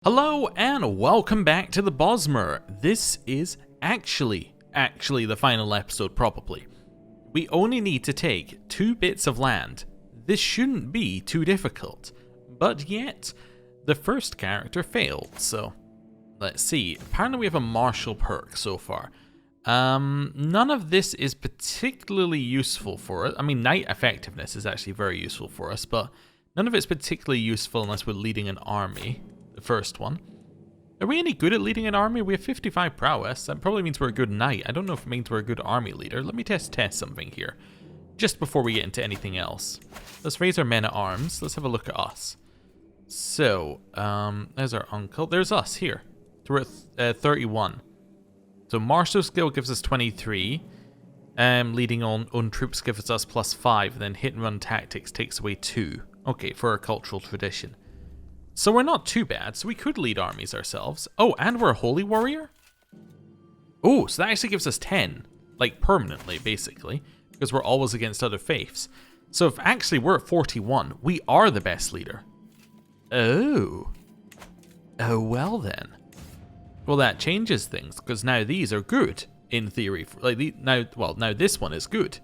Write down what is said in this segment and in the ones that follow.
Hello and welcome back to the Bosmer. This is actually the final episode probably. We only need to take 2 bits of land. This shouldn't be too difficult, but yet the first character failed, so let's see. Apparently we have a martial perk so far. None of this is particularly useful for us. I mean, knight effectiveness is actually very useful for us, but none of it's particularly useful unless we're leading an army. The first one. Are we any good at leading an army? We have 55 prowess. That probably means we're a good knight. I don't know if it means we're a good army leader. Let me test something here. Just before we get into anything else. Let's raise our men at arms. Let's have a look at us. So, there's our uncle. There's us here. So we're at 31. So martial skill gives us 23. Leading on troops gives us +5. And then hit and run tactics takes away 2. Okay, for our cultural tradition. So we're not too bad, so we could lead armies ourselves. Oh, and we're a holy warrior? Oh, so that actually gives us 10. Like, permanently, basically. Because we're always against other faiths. So if actually we're at 41, we are the best leader. Oh. Oh, well then. Well, that changes things, because now these are good, in theory. Like, now this one is good.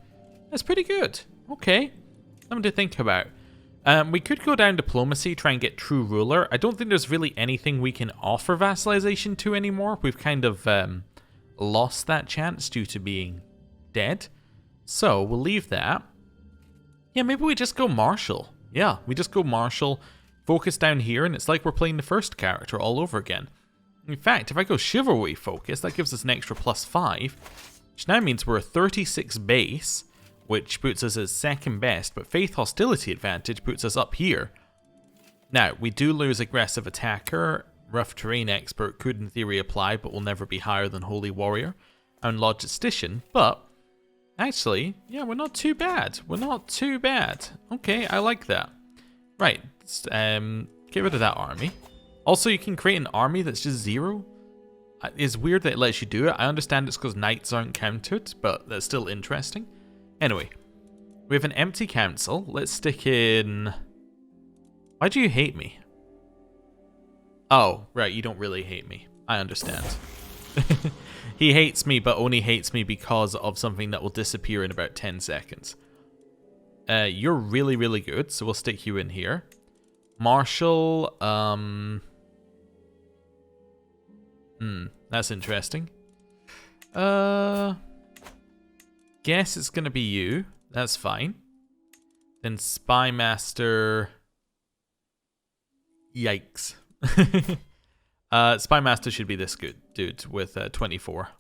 That's pretty good. Okay. Something to think about. We could go down diplomacy, try and get true ruler. I don't think there's really anything we can offer vassalization to anymore. We've kind of lost that chance due to being dead. So we'll leave that. Yeah, maybe we just go martial. Yeah, we just go martial, focus down here, and it's like we're playing the first character all over again. In fact, if I go chivalry focus, that gives us an extra +5, which now means we're a 36 base, which puts us as second best, but faith hostility advantage puts us up here. Now, we do lose aggressive attacker. Rough terrain expert could in theory apply, but will never be higher than holy warrior and logistician. But actually, yeah, we're not too bad. We're not too bad. Okay, I like that. Right, let's, get rid of that army. Also, you can create an army that's just 0. It's weird that it lets you do it. I understand it's because knights aren't counted, but that's still interesting. Anyway, we have an empty council. Let's stick in... Why do you hate me? Oh, right, you don't really hate me. I understand. He hates me, but only hates me because of something that will disappear in about 10 seconds. You're really, really good, so we'll stick you in here. Marshal, that's interesting. Guess it's gonna be you. That's fine. Then Spy Master. Yikes. Spy Master should be this good, dude, with 24.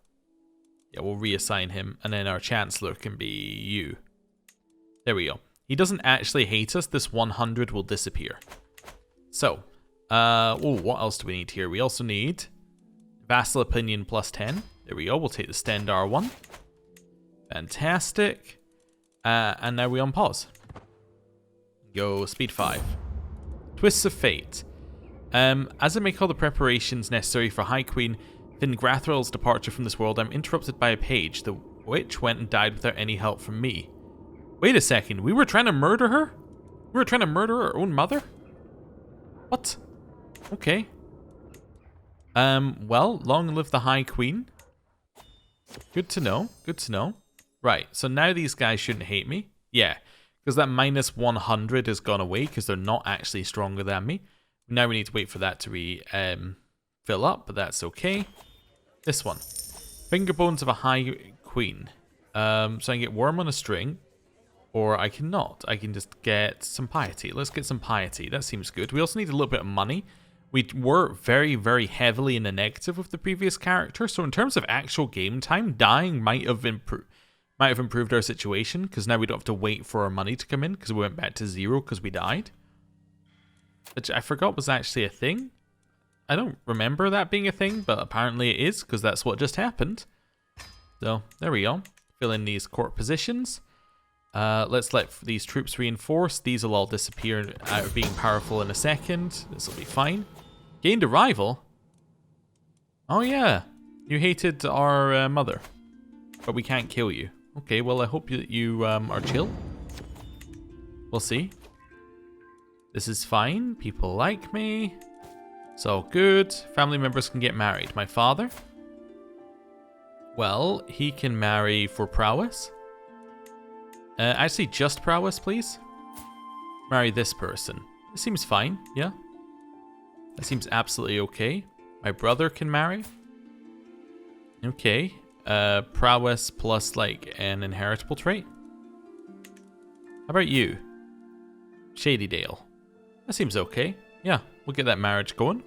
Yeah, we'll reassign him, and then our Chancellor can be you. There we go. He doesn't actually hate us. This 100 will disappear. So, oh, what else do we need here? We also need Vassal Opinion +10. There we go. We'll take the Stendar one. Fantastic. And now we unpause. Go speed 5. Twists of Fate. As I make all the preparations necessary for High Queen Thingrathrel's departure from this world, I'm interrupted by a page. The witch went and died without any help from me. Wait a second. We were trying to murder her? We were trying to murder our own mother? What? Okay. Well, long live the High Queen. Good to know. Good to know. Right, so now these guys shouldn't hate me. Yeah, because that -100 has gone away because they're not actually stronger than me. Now we need to wait for that to fill up, but that's okay. This one. Finger bones of a High Queen. So I can get worm on a string, or I cannot. I can just get some piety. Let's get some piety. That seems good. We also need a little bit of money. We were very, very heavily in the negative with the previous character, so in terms of actual game time, dying might have improved our situation, because now we don't have to wait for our money to come in, because we went back to 0 because we died. Which I forgot was actually a thing. I don't remember that being a thing, but apparently it is, because that's what just happened. So, there we go. Fill in these court positions. Let's let these troops reinforce. These will all disappear out of being powerful in a second. This will be fine. Gained a rival? Oh yeah, you hated our mother, but we can't kill you. Okay, well, I hope you are chill. We'll see. This is fine. People like me. So good. Family members can get married. My father? Well, he can marry for prowess. Actually, just prowess, please. Marry this person. This seems fine, yeah. That seems absolutely okay. My brother can marry. Okay. Prowess plus, like, an inheritable trait. How about you? Shadydale. That seems okay. Yeah, we'll get that marriage going.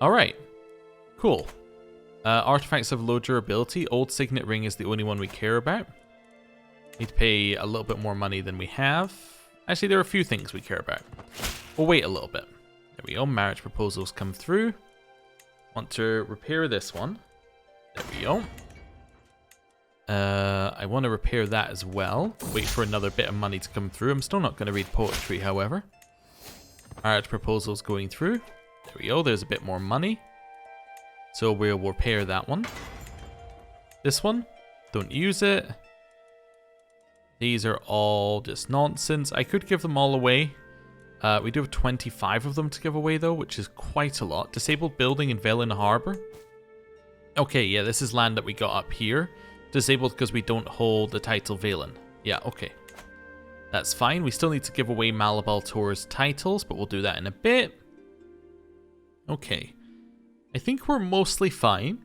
Alright. Cool. Artifacts of low durability. Old Signet Ring is the only one we care about. Need to pay a little bit more money than we have. Actually, there are a few things we care about. We'll wait a little bit. There we go. Marriage proposals come through. Want to repair this one. There we go. I want to repair that as well. Wait for another bit of money to come through. I'm still not going to read poetry, however. Marriage proposals going through. There we go. There's a bit more money. So we'll repair that one. This one. Don't use it. These are all just nonsense. I could give them all away. We do have 25 of them to give away, though, which is quite a lot. Disabled building in Velen Harbor. Okay, yeah, this is land that we got up here. Disabled because we don't hold the title Velen. Yeah, okay. That's fine. We still need to give away Malabal Tor's titles, but we'll do that in a bit. Okay. I think we're mostly fine.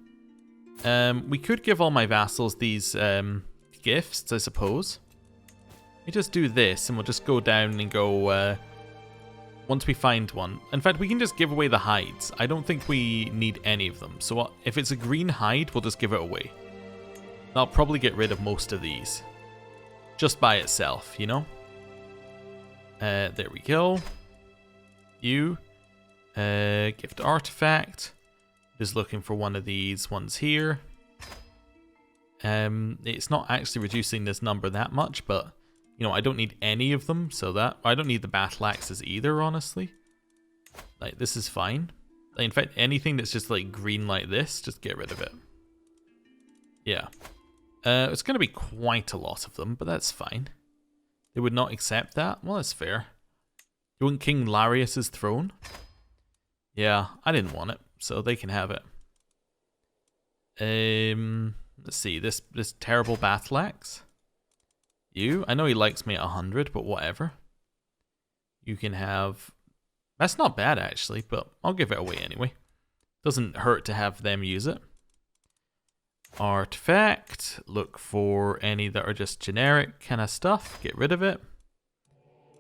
We could give all my vassals these gifts, I suppose. Let me just do this, and we'll just go down and go... once we find one. In fact, we can just give away the hides. I don't think we need any of them. So if it's a green hide, we'll just give it away. I'll probably get rid of most of these. Just by itself, you know? There we go. You. Gift artifact. Just looking for one of these ones here. It's not actually reducing this number that much, but... You know, I don't need any of them, so that... I don't need the battle axes either, honestly. Like, this is fine. In fact, anything that's just, like, green like this, just get rid of it. Yeah. It's going to be quite a lot of them, but that's fine. They would not accept that? Well, that's fair. You want King Larius's throne? Yeah, I didn't want it, so they can have it. Let's see, this terrible battle axe. You? I know he likes me at 100, but whatever. You can have... That's not bad, actually, but I'll give it away anyway. Doesn't hurt to have them use it. Artifact. Look for any that are just generic kind of stuff. Get rid of it.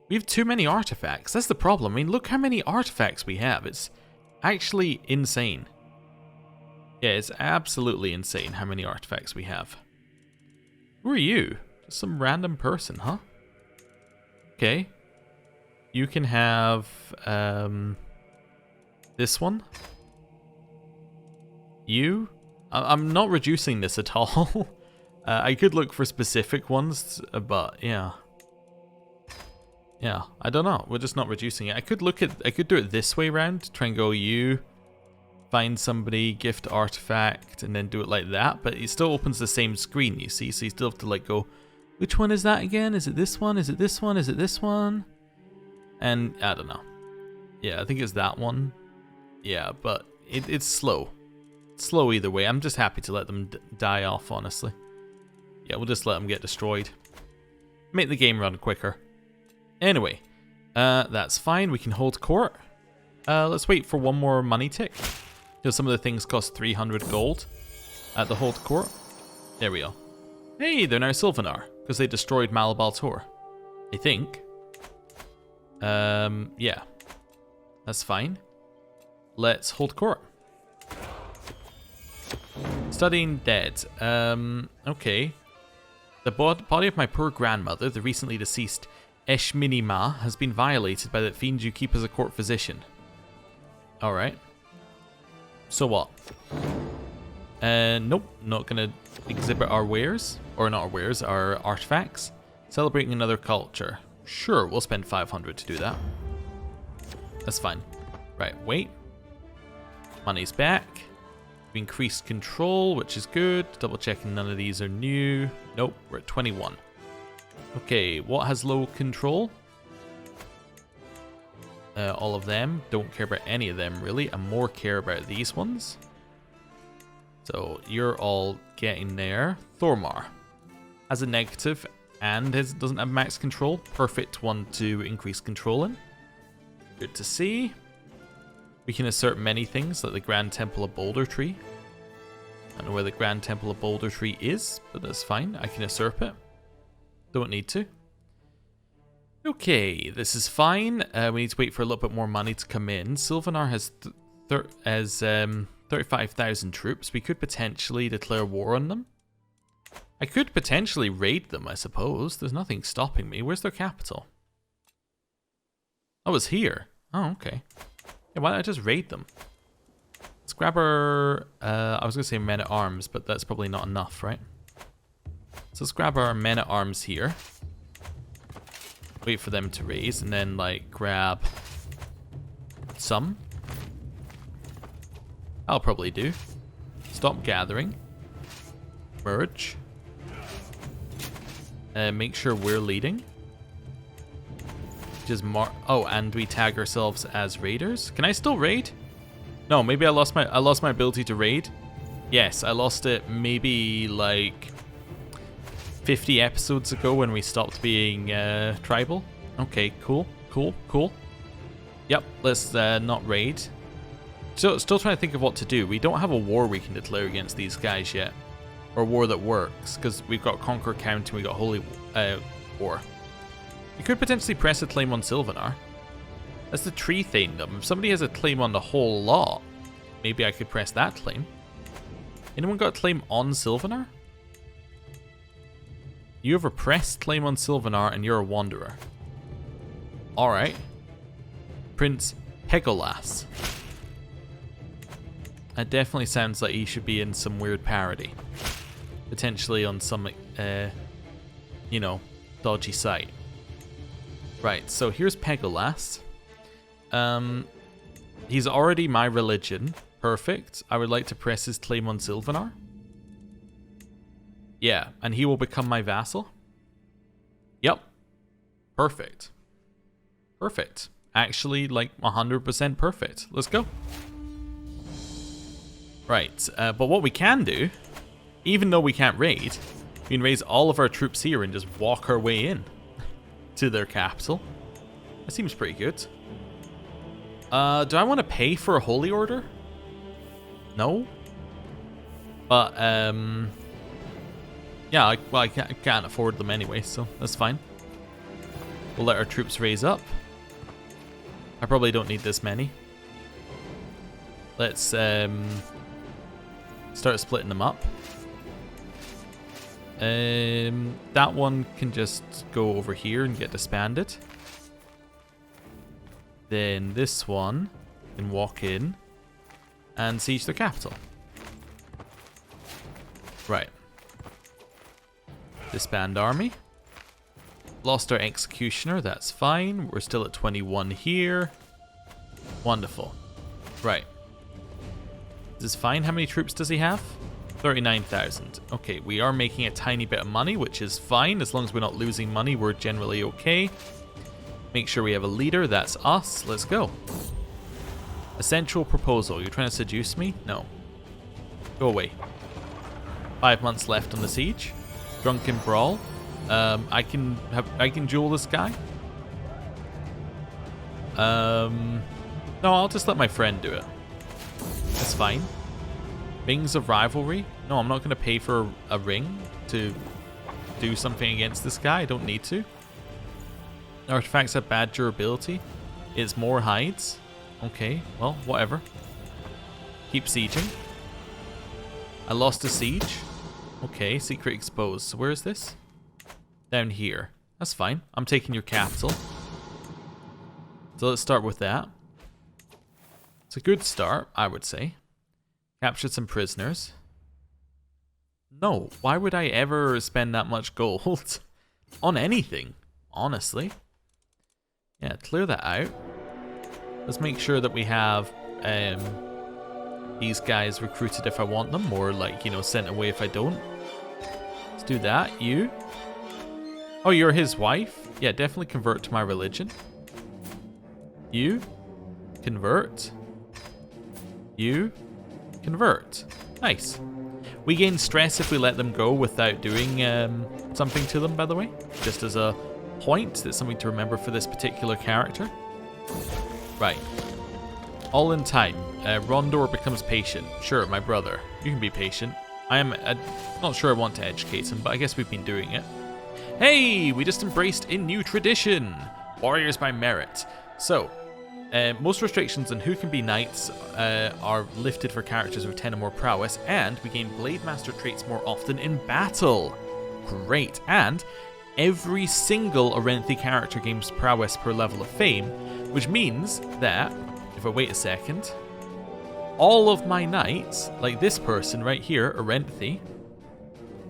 We have too many artifacts. That's the problem. I mean, look how many artifacts we have. It's actually insane. Yeah, it's absolutely insane how many artifacts we have. Who are you? Just some random person, huh? Okay. You can have this one. You? I'm not reducing this at all. I could look for specific ones, but yeah. Yeah, I don't know. We're just not reducing it. I could do it this way round. Try and go you, find somebody, gift artifact, and then do it like that. But it still opens the same screen, you see. So you still have to like go, which one is that again? Is it this one? Is it this one? Is it this one? And I don't know. Yeah, I think it's that one. Yeah, but it's slow. Slow either way. I'm just happy to let them die off, honestly. Yeah, we'll just let them get destroyed. Make the game run quicker. Anyway, that's fine. We can hold court. Let's wait for one more money tick. Because some of the things cost 300 gold at the hold court. There we go. Hey, they're now Sylvanar. Because they destroyed Malabal Tor. I think. Yeah. That's fine. Let's hold court. Studying dead. Okay. The body of my poor grandmother, the recently deceased Eshminima, has been violated by that fiend you keep as a court physician. Alright. So what? Nope. Not gonna exhibit our wares. Or not our wares, our artifacts. Celebrating another culture. Sure, we'll spend 500 to do that. That's fine. Right, wait. Money's back. We increased control, which is good. Double checking none of these are new. Nope, we're at 21. Okay, what has low control? all of them. Don't care about any of them, really. I more care about these ones. So you're all getting there. Thormar has a negative and doesn't have max control. Perfect one to increase control in. Good to see. We can assert many things, like the Grand Temple of Boulder Tree. I don't know where the Grand Temple of Boulder Tree is, but that's fine. I can usurp it. Don't need to. Okay, this is fine. We need to wait for a little bit more money to come in. Sylvanar has 35,000 troops. We could potentially declare war on them. I could potentially raid them, I suppose. There's nothing stopping me. Where's their capital? Oh, it's here. Oh, okay. Yeah, why don't I just raid them? Let's grab our... I was going to say men-at-arms, but that's probably not enough, right? So let's grab our men-at-arms here. Wait for them to raise, and then, like, grab some. I'll probably do. Stop gathering. Merge. Make sure we're leading. Just oh, and we tag ourselves as raiders. Can I still raid? No, maybe I lost my ability to raid. Yes, I lost it maybe like 50 episodes ago when we stopped being tribal. Okay, cool. Yep, let's not raid. So, still trying to think of what to do. We don't have a war we can declare against these guys yet. Or a war that works, because we've got Conquer County and we've got Holy War. We could potentially press a claim on Sylvanar. That's the tree thaindom. If somebody has a claim on the whole lot, maybe I could press that claim. Anyone got a claim on Sylvanar? You have a pressed claim on Sylvanar and you're a wanderer. Alright. Prince Pegolas. That definitely sounds like he should be in some weird parody. Potentially on some, you know, dodgy site. Right, so here's Pegolas. He's already my religion. Perfect. I would like to press his claim on Sylvanar. Yeah, and he will become my vassal. Yep. Perfect. Perfect. Actually, like 100% perfect. Let's go. Right, but what we can do, even though we can't raid, we can raise all of our troops here and just walk our way in to their capital. That seems pretty good. Do I want to pay for a holy order? No. But, yeah, I can't afford them anyway, so that's fine. We'll let our troops raise up. I probably don't need this many. Let's, start splitting them up. That one can just go over here and get disbanded. Then this one can walk in and siege the capital. Right. Disband army. Lost our executioner, that's fine. We're still at 21 here. Wonderful. Right. This is fine. How many troops does he have? 39,000. Okay, we are making a tiny bit of money, which is fine. As long as we're not losing money, we're generally okay. Make sure we have a leader. That's us. Let's go. Essential proposal. You're trying to seduce me? No. Go away. 5 months left on the siege. Drunken brawl. I can duel this guy. No, I'll just let my friend do it. That's fine. Rings of rivalry. No, I'm not going to pay for a ring to do something against this guy. I don't need to. Artifacts have bad durability. It's more hides. Okay, well, whatever. Keep sieging. I lost a siege. Okay, secret exposed. So where is this? Down here. That's fine. I'm taking your capital. So let's start with that. It's a good start, I would say. Captured some prisoners. No, why would I ever spend that much gold on anything, honestly? Yeah, clear that out. Let's make sure that we have these guys recruited if I want them, or like, you know, sent away if I don't. Let's do that. You? Oh, you're his wife? Yeah, definitely convert to my religion. You convert. You convert. Nice. We gain stress if we let them go without doing something to them, by the way. Just as a point, that's something to remember for this particular character. Right. All in time. Rondor becomes patient. Sure, my brother. You can be patient. I am not sure I want to educate him, but I guess we've been doing it. Hey! We just embraced a new tradition. Warriors by merit. So, most restrictions on who can be knights are lifted for characters with 10 or more prowess, and we gain Blade Master traits more often in battle. Great. And every single Orenthi character gains prowess per level of fame, which means that, if I wait a second, all of my knights, like this person right here, Orenthi,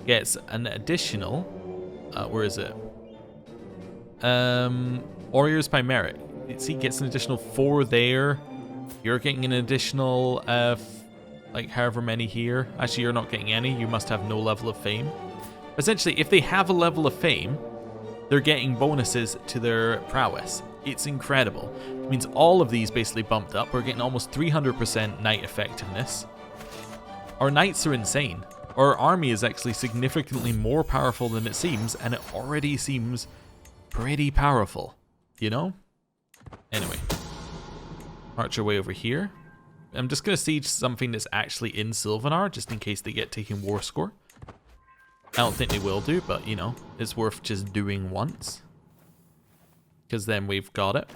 gets an additional, where is it? Warriors by merit. See, gets an additional 4 there. You're getting an additional, like however many here. Actually, you're not getting any. You must have no level of fame. Essentially, if they have a level of fame, they're getting bonuses to their prowess. It's incredible. It means all of these basically bumped up. We're getting almost 300% knight effectiveness. Our knights are insane. Our army is actually significantly more powerful than it seems, and it already seems pretty powerful, you know? Anyway, march our way over here. I'm just going to siege something that's actually in Sylvanar, just in case they get taken war score. I don't think they will do, but, you know, it's worth just doing once. Because then we've got it.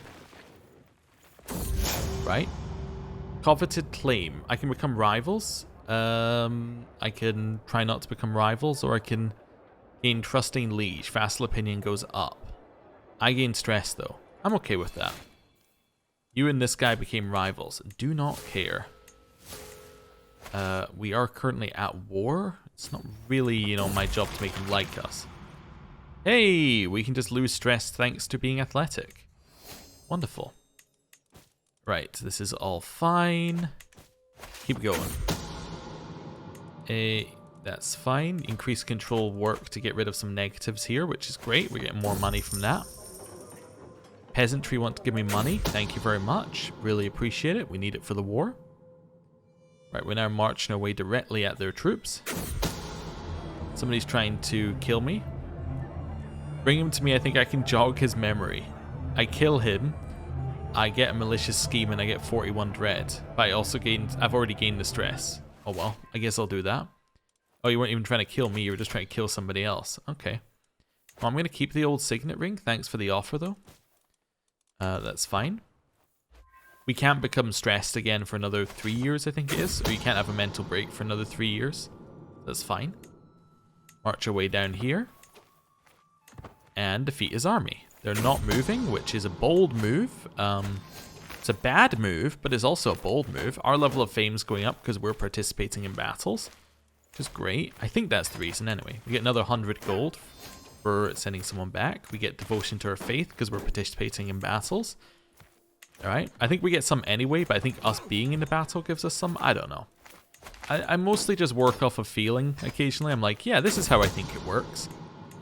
Right. Coveted claim. I can become rivals. I can try not to become rivals, or I can gain trusting liege. Vassal opinion goes up. I gain stress, though. I'm okay with that. You and this guy became rivals. Do not care. We are currently at war. It's not really, you know, my job to make him like us. Hey, we can just lose stress thanks to being athletic. Wonderful. Right, this is all fine. Keep going. That's fine. Increase control work to get rid of some negatives here, which is great. We're getting more money from that. Peasantry want to give me money. Thank you very much. Really appreciate it. We need it for the war. Right, we're now marching our way directly at their troops. Somebody's trying to kill me. Bring him to me. I think I can jog his memory. I kill him. I get a malicious scheme and I get 41 dread. But I also gained... I've already gained the stress. Oh well, I guess I'll do that. Oh, you weren't even trying to kill me. You were just trying to kill somebody else. Okay. Well, I'm going to keep the old signet ring. Thanks for the offer, though. That's fine. We can't become stressed again for another 3 years, I think it is. Or you can't have a mental break for another 3 years. That's fine. March our way down here. And defeat his army. They're not moving, which is a bold move. It's a bad move, but it's also a bold move. Our level of fame is going up because we're participating in battles, which is great. I think that's the reason anyway. We get another 100 gold for sending someone back. We get devotion to our faith because we're participating in battles. Alright, I think we get some anyway, but I think us being in the battle gives us some. I don't know. I mostly just work off of feeling occasionally. I'm like, yeah, this is how I think it works.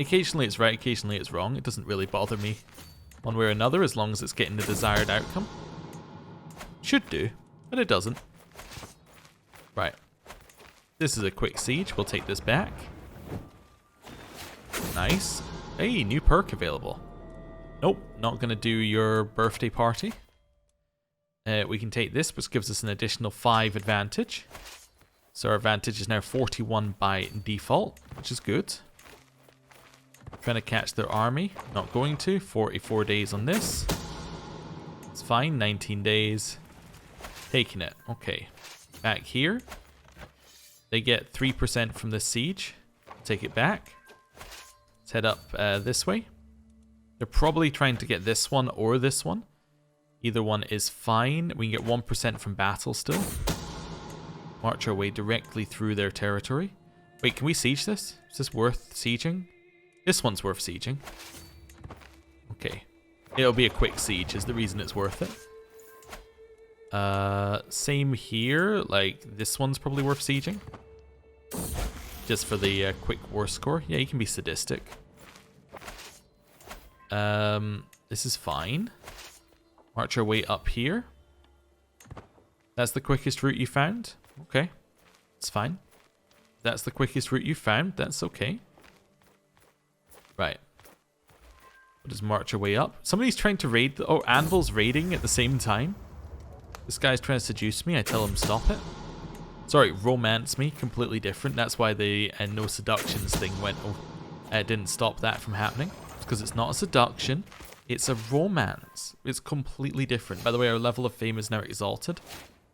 Occasionally it's right, occasionally it's wrong. It doesn't really bother me one way or another as long as it's getting the desired outcome. Should do, but it doesn't. Right. This is a quick siege. We'll take this back. Nice. Hey, new perk available. Nope, not going to do your birthday party. We can take this, which gives us an additional 5 advantage. So our advantage is now 41 by default, which is good. Trying to catch their army. Not going to. 44 days on this. It's fine. 19 days. Taking it. Okay. Back here. They get 3% from this siege. Take it back. Let's head up this way. They're probably trying to get this one or this one. Either one is fine. We can get 1% from battle still. March our way directly through their territory. Wait, can we siege this? Is this worth sieging? This one's worth sieging. Okay. It'll be a quick siege is the reason it's worth it. Same here. Like, this one's probably worth sieging. Just for the quick war score. Yeah, you can be sadistic. This is fine. March our way up here. That's the quickest route you found? Okay. It's fine. That's the quickest route you found. That's okay. Right. We'll just march our way up. Somebody's trying to raid... Oh, Anvil's raiding at the same time. This guy's trying to seduce me. I tell him stop it. Sorry, romance me. Completely different. That's why the no seductions thing went... didn't stop that from happening. Because it's not a seduction. It's a romance. It's completely different. By the way, our level of fame is now exalted.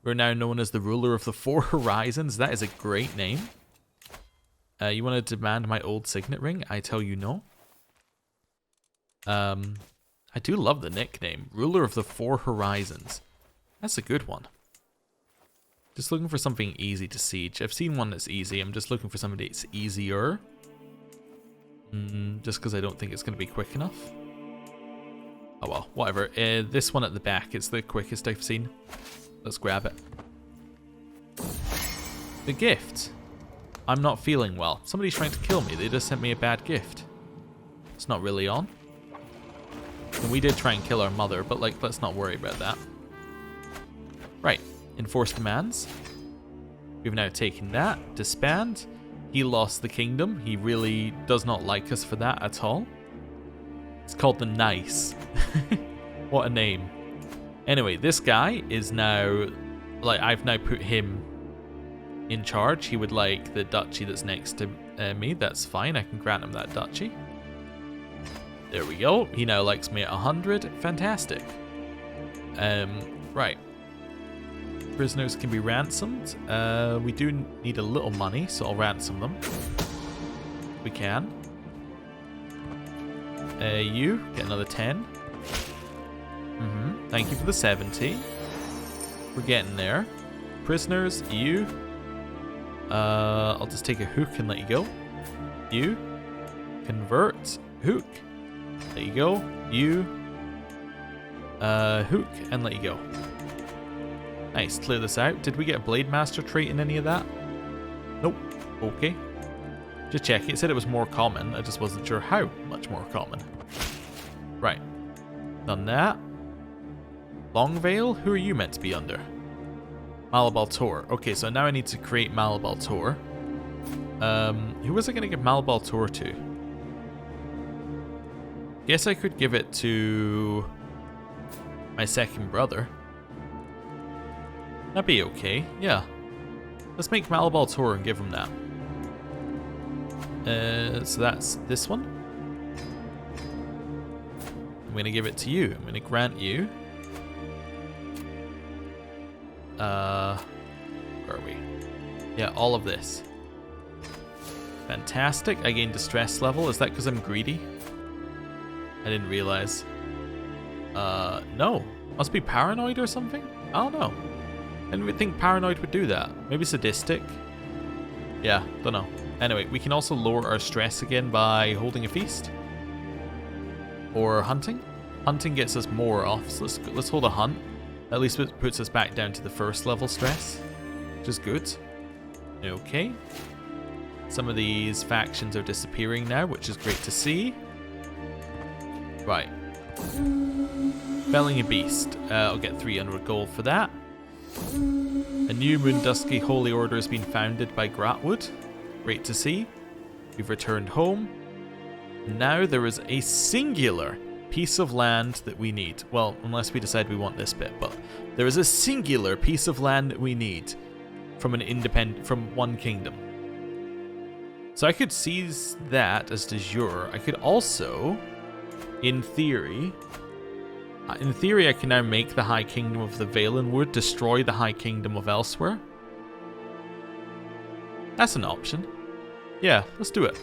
We're now known as the ruler of the Four Horizons. That is a great name. You want to demand my old signet ring? I tell you no. I do love the nickname. Ruler of the Four Horizons. That's a good one. Just looking for something easy to siege. I've seen one that's easy. I'm just looking for something that's easier. Just because I don't think it's going to be quick enough. Oh well, whatever. This one at the back is the quickest I've seen. Let's grab it. The gift. I'm not feeling well. Somebody's trying to kill me. They just sent me a bad gift. It's not really on. And we did try and kill our mother, but like, let's not worry about that. Right. Enforce commands. We've now taken that. Disband. He lost the kingdom. He really does not like us for that at all. It's called the Nice. What a name. Anyway, this guy is now... Like, I've now put him in charge. He would like the duchy that's next to me. That's fine. I can grant him that duchy. There we go. He now likes me at 100. Fantastic. Right. Prisoners can be ransomed. We do need a little money, so I'll ransom them. We can. You get another 10. Thank you for the 70. We're getting there. Prisoners, you. I'll just take a hook and let you go. You. Convert. Hook. Let you go. You. Hook and let you go. Nice. Clear this out. Did we get a Blade Master trait in any of that? Nope. Okay. Just check. It said it was more common. I just wasn't sure how much more common. Right. Done that. Longvale? Who are you meant to be under? Malabal Tor. Okay, so now I need to create Malabal Tor. Who was I going to give Malabal Tor to? Guess I could give it to my second brother. That'd be okay, yeah. Let's make Malabal Tor and give him that. So that's this one. I'm going to give it to you. I'm going to grant you. Where are we? Yeah, all of this. Fantastic. I gained distress level. Is that because I'm greedy? I didn't realize. No. Must be paranoid or something? I don't know. I didn't think paranoid would do that. Maybe sadistic? Yeah, don't know. Anyway, we can also lower our stress again by holding a feast. Or hunting. Hunting gets us more off, so let's hold a hunt. At least it puts us back down to the first level stress, which is good. Okay. Some of these factions are disappearing now, which is great to see. Right. Felling a beast. I'll get 300 gold for that. A new Moondusky Holy Order has been founded by Gratwood. Great to see. We've returned home. Now there is a singular piece of land that we need. Well, unless we decide we want this bit, but there is a singular piece of land that we need from from one kingdom. So I could seize that as de jure. I could also, in theory, I can now make the High Kingdom of the Valenwood destroy the High Kingdom of Elsewhere. That's an option. Yeah, let's do it.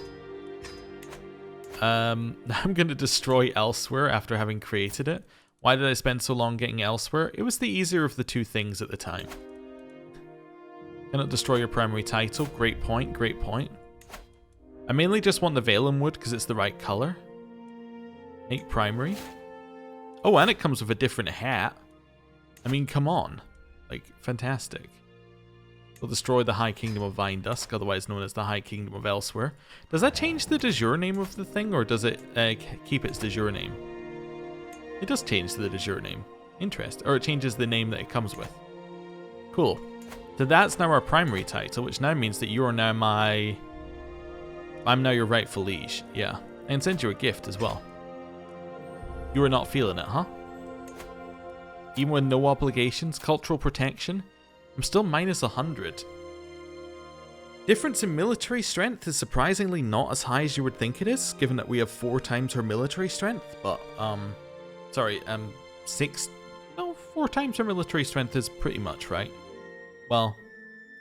I'm going to destroy Elsewhere after having created it. Why did I spend so long getting Elsewhere? It was the easier of the two things at the time. Cannot destroy your primary title. Great point, great point. I mainly just want the Valenwood because it's the right color. Make primary. Oh, and it comes with a different hat. I mean, come on. Like, fantastic. We'll destroy the High Kingdom of Vine Dusk, otherwise known as the High Kingdom of Elsewhere. Does that change the de jure name of the thing, or does it keep its de jure name? It does change the de jure name. Interest. Or it changes the name that it comes with. Cool. So that's now our primary title, which now means that you are now my... I'm now your rightful liege. Yeah. And send you a gift as well. You are not feeling it, huh? Even with no obligations, cultural protection, I'm still minus 100. Difference in military strength is surprisingly not as high as you would think it is, given that we have 4 times our military strength, but, 4 times our military strength is pretty much right. Well,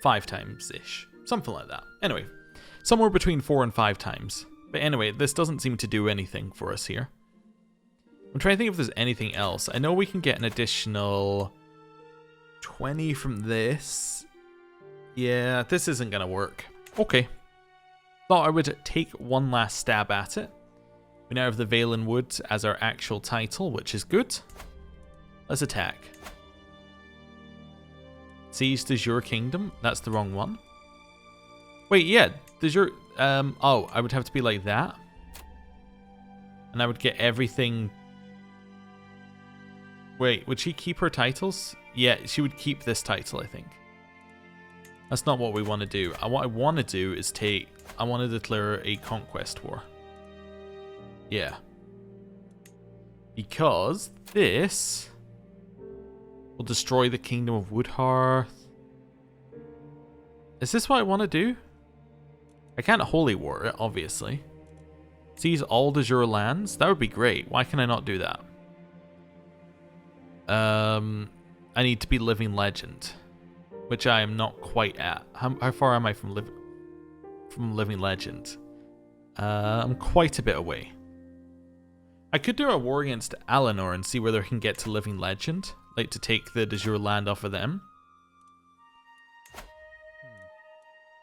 5 times-ish. Something like that. Anyway, somewhere between 4 and 5 times. But anyway, this doesn't seem to do anything for us here. I'm trying to think if there's anything else. I know we can get an additional 20 from this. Yeah, this isn't going to work. Okay. Thought I would take one last stab at it. We now have the Valen Wood as our actual title, which is good. Let's attack. Siege de Jure Kingdom. That's the wrong one. Wait, yeah. De Jure... oh, I would have to be like that. And I would get everything... Wait, would she keep her titles? Yeah, she would keep this title, I think. That's not what we want to do. What I want to do is take... I want to declare a conquest war. Yeah. Because this will destroy the Kingdom of Woodhearth. Is this what I want to do? I can't holy war it, obviously. Seize all de jure lands? That would be great. Why can I not do that? I need to be living legend, which I am not quite at. How far am I from living legend? I'm quite a bit away. I could do a war against Alinor and see whether I can get to living legend, like to take the de jure land off of them.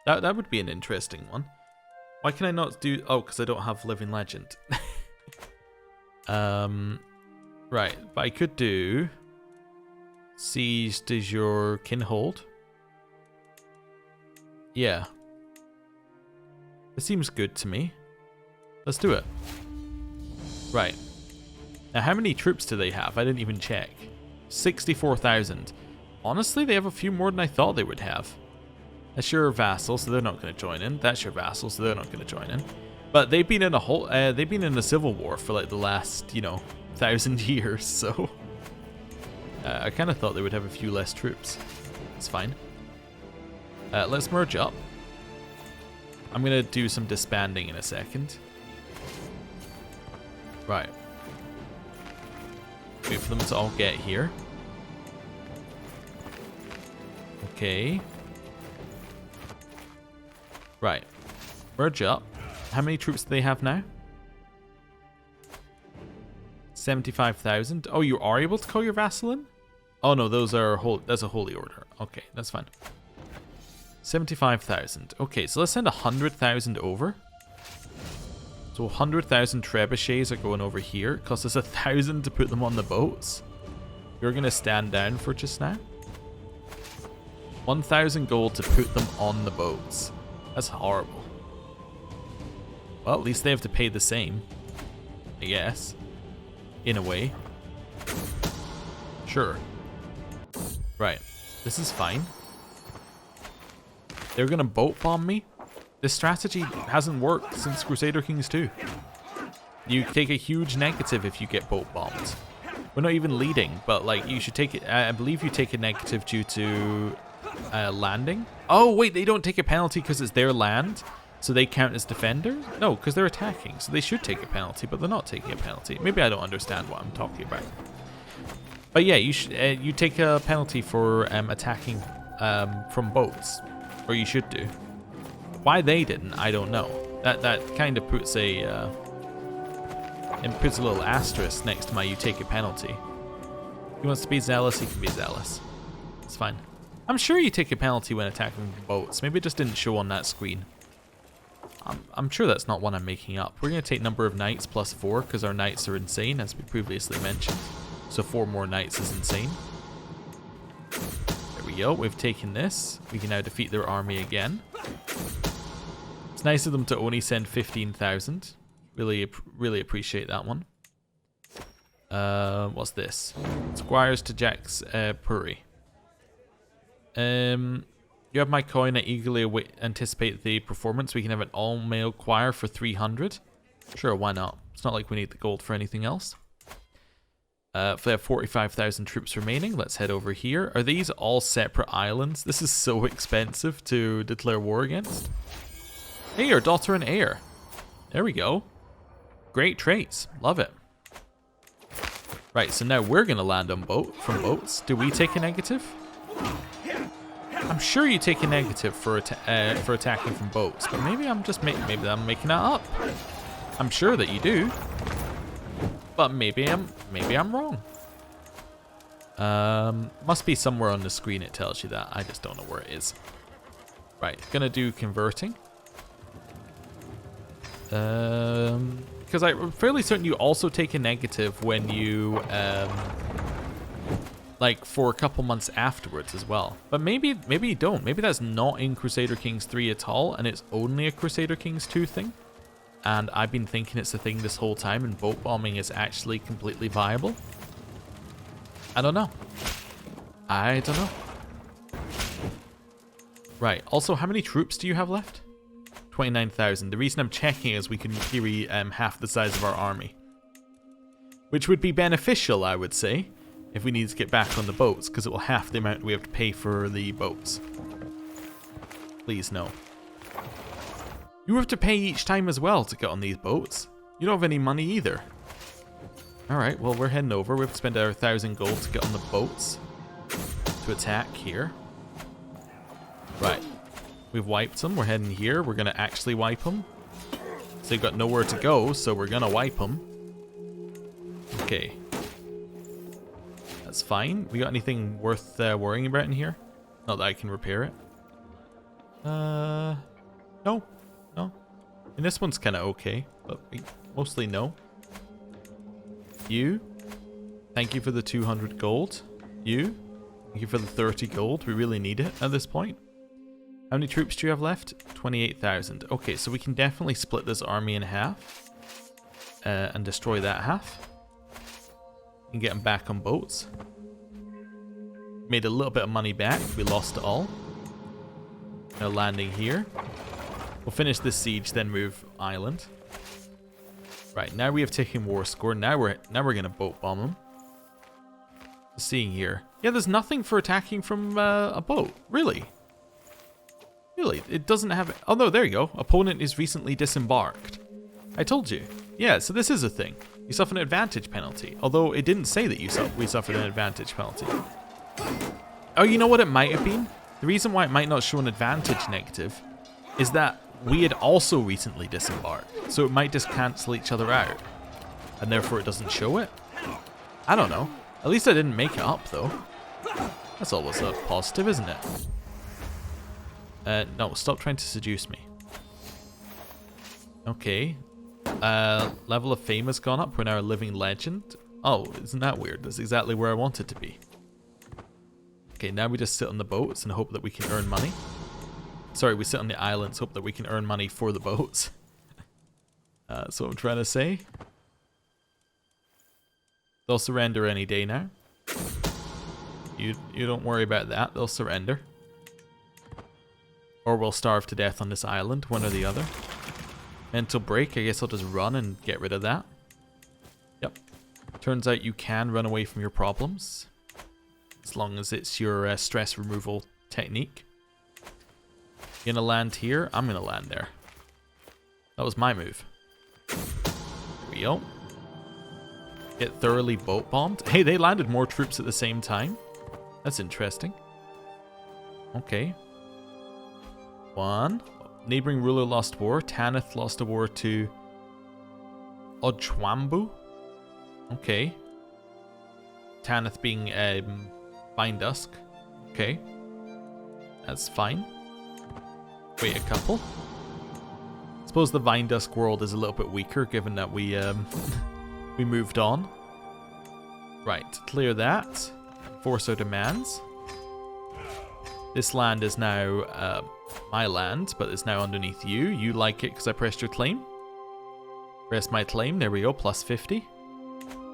That would be an interesting one. Why can I not do... Oh, because I don't have living legend. Right, but I could do... Siege de jure Kinhold. Yeah. It seems good to me. Let's do it. Right. Now, how many troops do they have? I didn't even check. 64,000. Honestly, they have a few more than I thought they would have. That's your vassal, so they're not going to join in. That's your vassal, so they're not going to join in. But they've been in a whole, they've been in a civil war for like the last, 1,000 years. So I kind of thought they would have a few less troops. It's fine. Let's merge up. I'm going to do some disbanding in a second. Right. Wait for them to all get here. Okay. Right. Merge up. How many troops do they have now? 75,000. Oh, you are able to call your vassal in? Oh no, those are that's a holy order. Okay, that's fine. 75,000. Okay, so let's send 100,000 over. So 100,000 trebuchets are going over here. It costs us 1,000 to put them on the boats. You're gonna stand down for just now. 1,000 gold to put them on the boats. That's horrible. Well, at least they have to pay the same, I guess. In a way. Sure. Right. This is fine. They're gonna boat bomb me? This strategy hasn't worked since Crusader Kings 2. You take a huge negative if you get boat bombed. We're not even leading, but like you should take it. I believe you take a negative due to landing. Oh wait, they don't take a penalty because it's their land, so they count as defenders? No, because they're attacking, so they should take a penalty, but they're not taking a penalty. Maybe I don't understand what I'm talking about. But yeah, you should. You take a penalty for attacking from boats, or you should do. Why they didn't, I don't know. That kind of puts a little asterisk next to my you take a penalty. If he wants to be zealous, he can be zealous. It's fine. I'm sure you take a penalty when attacking boats. Maybe it just didn't show on that screen. I'm sure that's not one I'm making up. We're going to take number of knights plus 4 because our knights are insane, as we previously mentioned. So 4 more knights is insane. There we go. We've taken this. We can now defeat their army again. It's nice of them to only send 15,000. Really appreciate that one. What's this? Squires to Jack's Puri. You have my coin. I eagerly anticipate the performance. We can have an all-male choir for 300. Sure, why not? It's not like we need the gold for anything else. If they have 45,000 troops remaining, let's head over here. Are these all separate islands? This is so expensive to declare war against. Hey, your daughter and heir. There we go. Great traits. Love it. Right, so now we're going to land on from boats. Do we take a negative? I'm sure you take a negative for attacking from boats, but maybe I'm just maybe I'm making that up. I'm sure that you do, but maybe I'm wrong. Must be somewhere on the screen it tells you that. I just don't know where it is. Right, gonna do converting. Because I'm fairly certain you also take a negative when you like for a couple months afterwards as well. But maybe you don't. Maybe that's not in Crusader Kings 3 at all, and it's only a Crusader Kings 2 thing. And I've been thinking it's a thing this whole time, and boat bombing is actually completely viable. I don't know. I don't know. Right. Also, how many troops do you have left? 29,000. The reason I'm checking is we can, in theory, half the size of our army. Which would be beneficial, I would say, if we need to get back on the boats, because it will half the amount we have to pay for the boats. Please, no. You have to pay each time as well to get on these boats. You don't have any money either. Alright, well, we're heading over. We have to spend our 1,000 gold to get on the boats to attack here. Right. We've wiped them. We're heading here. We're going to actually wipe them. So they've got nowhere to go, so we're going to wipe them. Okay. That's fine. We got anything worth worrying about in here? Not that I can repair it. No. No. And this one's kind of okay, but mostly no. You. Thank you for the 200 gold. You. Thank you for the 30 gold. We really need it at this point. How many troops do you have left? 28,000. Okay, so we can definitely split this army in half and destroy that half. And get them back on boats. Made a little bit of money back. We lost it all. Now landing here. We'll finish this siege, then move island. Right, now we have taken war score. Now we're gonna boat bomb them. Seeing here. Yeah, there's nothing for attacking from a boat. Really? Really? It doesn't have... Oh no, there you go. Opponent is recently disembarked. I told you. Yeah, so this is a thing. You suffer an advantage penalty. Although it didn't say that we suffered an advantage penalty. Oh, you know what it might have been? The reason why it might not show an advantage negative is that we had also recently disembarked. So it might just cancel each other out. And therefore it doesn't show it? I don't know. At least I didn't make it up though. That's always a positive, isn't it? No, stop trying to seduce me. Okay. Level of fame has gone up. We're now a living legend. Oh, isn't that weird? That's exactly where I want it to be. Okay, now we just sit on the boats and hope that we can earn money. Sorry, we sit on the islands, hope that we can earn money for the boats. That's what I'm trying to say. They'll surrender any day now. You don't worry about that. They'll surrender. Or we'll starve to death on this island, one or the other. Mental break, I guess I'll just run and get rid of that. Yep. Turns out you can run away from your problems. As long as it's your stress removal technique. You gonna land here? I'm gonna land there. That was my move. There we go. Get thoroughly boat bombed. Hey, they landed more troops at the same time. That's interesting. Okay. One. Neighboring ruler lost war. Tanith lost a war to Ojwambu. Okay. Tanith being Vine Dusk. Okay. That's fine. Wait a couple. I suppose the Vine Dusk world is a little bit weaker given that we we moved on. Right, clear that. Force our demands. This land is now my land, but it's now underneath you. You like it because I pressed your claim. Press my claim. There we go. Plus 50.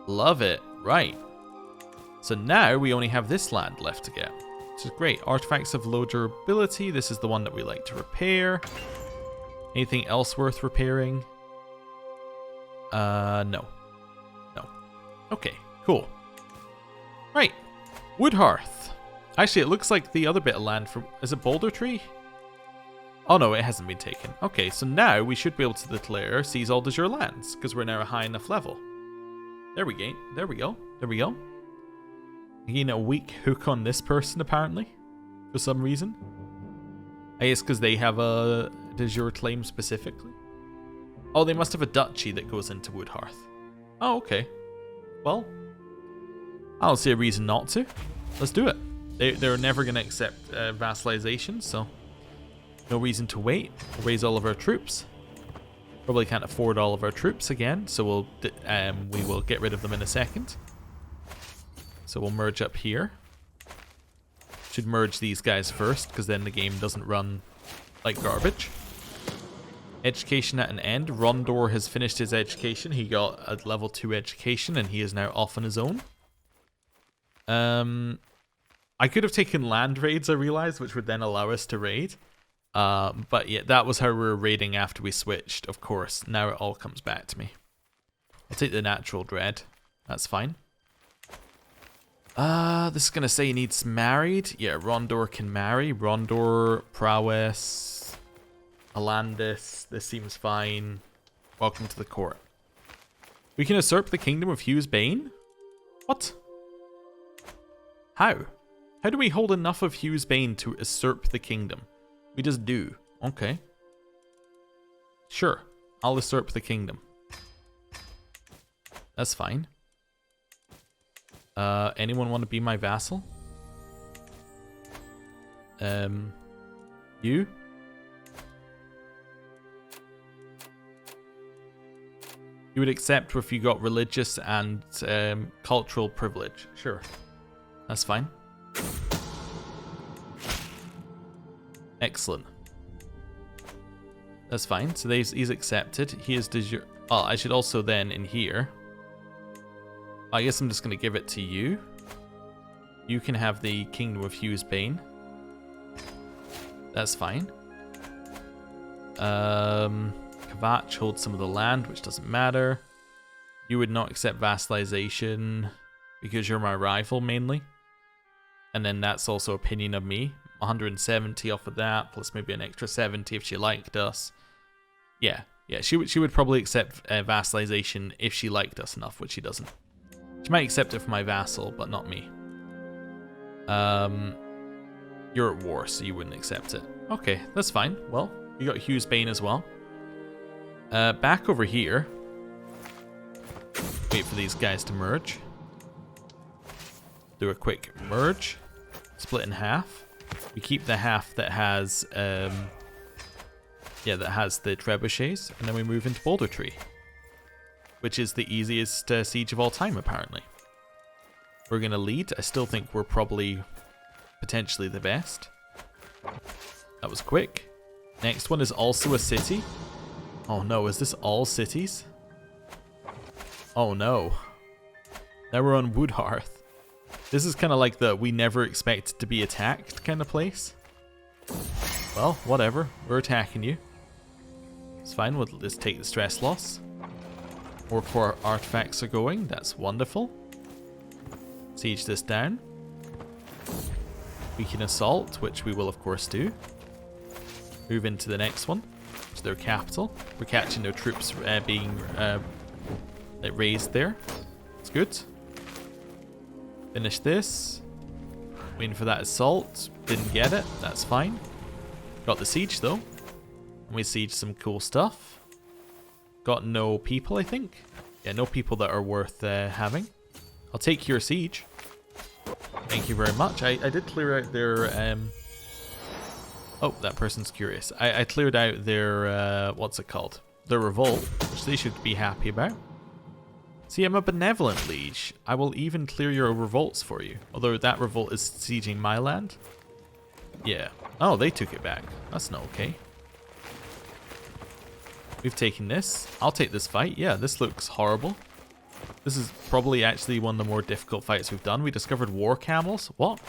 Love it. Right. So now we only have this land left to get. Which is great. Artifacts of low durability. This is the one that we like to repair. Anything else worth repairing? No. No. Okay, cool. Right. Wood Hearth. Actually, it looks like the other bit of land from... Is it Boulder Tree? Oh no, it hasn't been taken. Okay, so now we should be able to declare seize all de jure lands, because we're now a high enough level. There we go. There we go. There we go. Again, a weak hook on this person, apparently. For some reason. I guess because they have a de jure claim specifically. Oh, they must have a duchy that goes into Wood Hearth. Oh, okay. Well, I don't see a reason not to. Let's do it. They're never going to accept vassalization, so no reason to wait. We'll raise all of our troops. Probably can't afford all of our troops again, so we will get rid of them in a second. So we'll merge up here. Should merge these guys first, because then the game doesn't run like garbage. Education at an end. Rondor has finished his education. He got a level 2 education, and he is now off on his own. I could have taken land raids, I realized, which would then allow us to raid. But yeah, that was how we were raiding after we switched, of course. Now it all comes back to me. I'll take the natural dread. That's fine. This is going to say he needs married. Yeah, Rondor can marry. Rondor, prowess, Alandis. This seems fine. Welcome to the court. We can usurp the kingdom of Hugh's Bane? What? How? How do we hold enough of Hugh's Bane to usurp the kingdom? We just do. Okay. Sure. I'll usurp the kingdom. That's fine. Anyone want to be my vassal? You? You would accept if you got religious and cultural privilege. Sure. That's fine. Excellent. That's fine. So he's accepted. He is de jure. Oh, I should also then in here. I guess I'm just going to give it to you. You can have the Kingdom of Hugh's Bane. That's fine. Kvatch holds some of the land, which doesn't matter. You would not accept vassalization because you're my rival mainly. And then that's also opinion of me. 170 off of that, plus maybe an extra 70 if she liked us. Yeah, she would probably accept vassalization if she liked us enough, which she doesn't. She might accept it for my vassal, but not me. You're at war, so you wouldn't accept it. Okay, that's fine. Well, you got Hugh's Bane as well. Back over here. Wait for these guys to merge. Do a quick merge. Split in half. We keep the half that has, that has the trebuchets, and then we move into Boulder Tree, which is the easiest siege of all time, apparently. We're going to lead. I still think we're probably potentially the best. That was quick. Next one is also a city. Oh no, is this all cities? Oh no. Now we're on Wood Hearth. This is kind of like the we never expected to be attacked kind of place. Well, whatever. We're attacking you. It's fine. We'll just take the stress loss. More core artifacts are going. That's wonderful. Siege this down. We can assault, which we will of course do. Move into the next one, to their capital. We're catching their troops being raised there. It's good. Finish this. Waiting for that assault. Didn't get it. That's fine. Got the siege though. And we siege some cool stuff. Got no people, I think. Yeah, no people that are worth having. I'll take your siege. Thank you very much. I did clear out their... Oh, that person's curious. I cleared out their... what's it called? Their revolt, which they should be happy about. See, I'm a benevolent liege. I will even clear your revolts for you. Although that revolt is sieging my land. Yeah. Oh, they took it back. That's not okay. We've taken this. I'll take this fight. Yeah, this looks horrible. This is probably actually one of the more difficult fights we've done. We discovered war camels. What?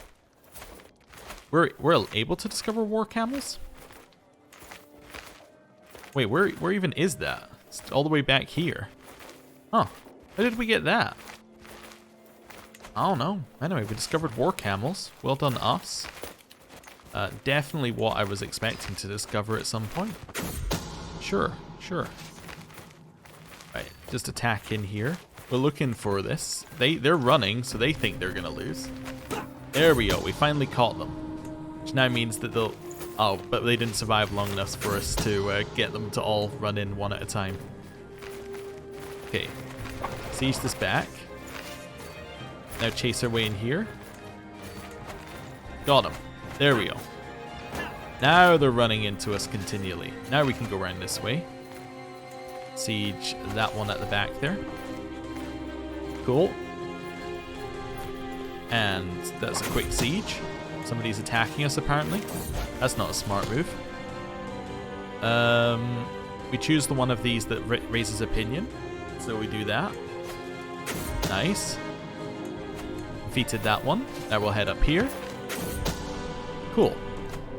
We're able to discover war camels? Wait, where even is that? It's all the way back here. Huh. How did we get that? I don't know. Anyway, we discovered war camels. Well done, us. Definitely what I was expecting to discover at some point. Sure. Right, just attack in here. We're looking for this. They're running, so they think they're gonna lose. There we go. We finally caught them. Which now means that they'll... Oh, but they didn't survive long enough for us to get them to all run in one at a time. Okay. Siege this back. Now chase our way in here. Got them. There we go. Now they're running into us continually. Now we can go around this way. Siege that one at the back there. Cool. And that's a quick siege. Somebody's attacking us apparently. That's not a smart move. We choose the one of these that raises opinion. So we do that. Nice. Defeated that one. Now we'll head up here. Cool.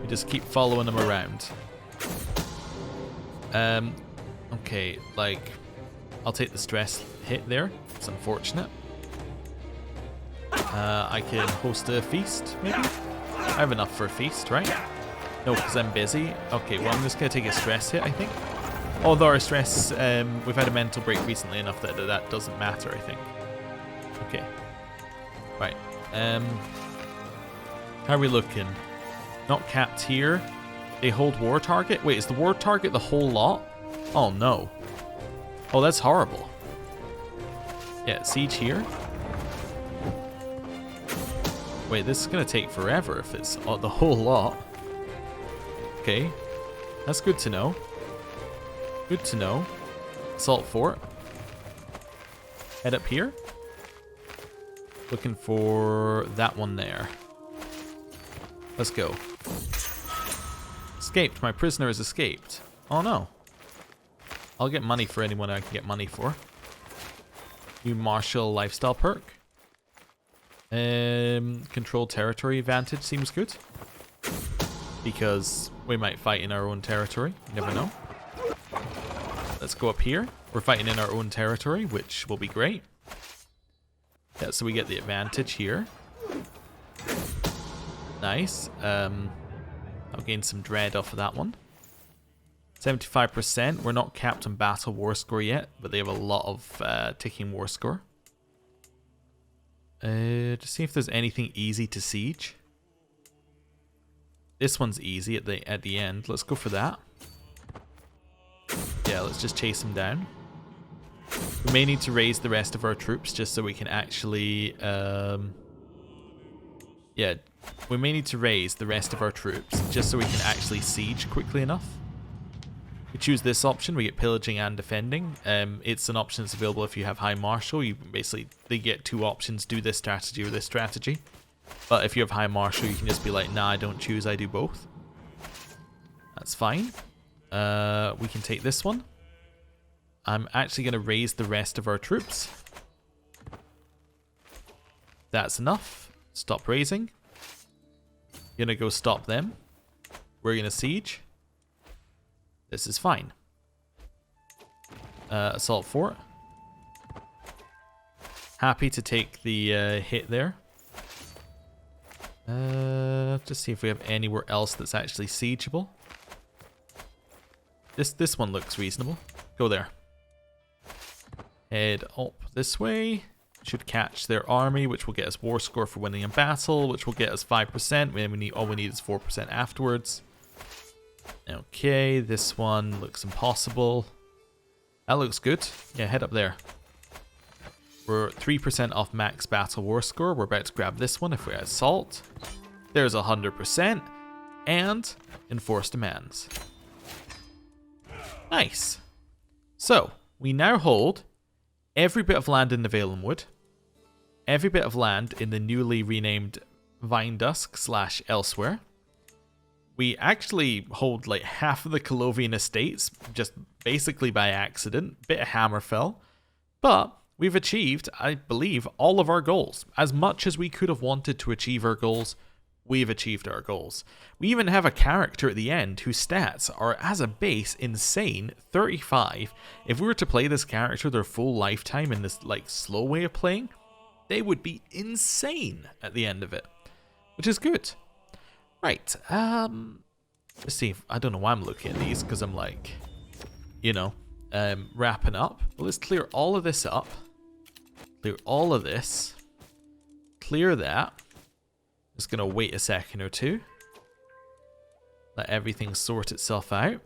We just keep following them around. Okay, like, I'll take the stress hit there. It's unfortunate. I can host a feast, maybe? I have enough for a feast, right? No, because I'm busy. Okay, well, I'm just going to take a stress hit, I think. Although our stress, we've had a mental break recently enough that that doesn't matter, I think. Okay. Right. How are we looking? Not capped here. They hold war target? Wait, is the war target the whole lot? Oh, no. Oh, that's horrible. Yeah, siege here. Wait, this is going to take forever if it's the whole lot. Okay. That's good to know. Good to know. Assault fort. Head up here. Looking for that one there. Let's go. Escaped. My prisoner has escaped. Oh no. I'll get money for anyone I can get money for. New martial lifestyle perk. Control territory advantage seems good. Because we might fight in our own territory. You never know. Let's go up here. We're fighting in our own territory, which will be great. Yeah, so we get the advantage here. Nice. I'll gain some dread off of that one. 75%. We're not capped on battle war score yet, but they have a lot of ticking war score. Just see if there's anything easy to siege. This one's easy at the end. Let's go for that. Yeah, let's just chase him down. We may need to raise the rest of our troops just so we can actually... yeah, we may need to raise the rest of our troops just so we can actually siege quickly enough. We choose this option, we get pillaging and defending. It's an option that's available if you have high martial. You basically, they get two options, do this strategy or this strategy. But if you have high martial, you can just be like, nah, I don't choose, I do both. That's fine. We can take this one. I'm actually going to raise the rest of our troops. That's enough. Stop raising. Gonna go stop them. We're gonna siege. This is fine. Assault fort. Happy to take the hit there. Just see if we have anywhere else that's actually siegeable. This one looks reasonable. Go there. Head up this way. Should catch their army, which will get us war score for winning a battle, which will get us 5%. All we need is 4% afterwards. Okay, this one looks impossible. That looks good. Yeah, head up there. We're 3% off max battle war score. We're about to grab this one if we assault. There's 100%. And enforce demands. Nice. So, we now hold every bit of land in the Valen Wood, every bit of land in the newly renamed Vine Dusk / elsewhere. We actually hold like half of the Colovian estates, just basically by accident. Bit of Hammerfell. But we've achieved, I believe, all of our goals. As much as we could have wanted to achieve our goals, we've achieved our goals. We even have a character at the end whose stats are, as a base, insane, 35. If we were to play this character their full lifetime in this like slow way of playing, they would be insane at the end of it, which is good. Right, let's see, I don't know why I'm looking at these, because I'm like, you know, wrapping up. But let's clear all of this up. Clear all of this. Clear that. Just gonna wait a second or two. Let everything sort itself out.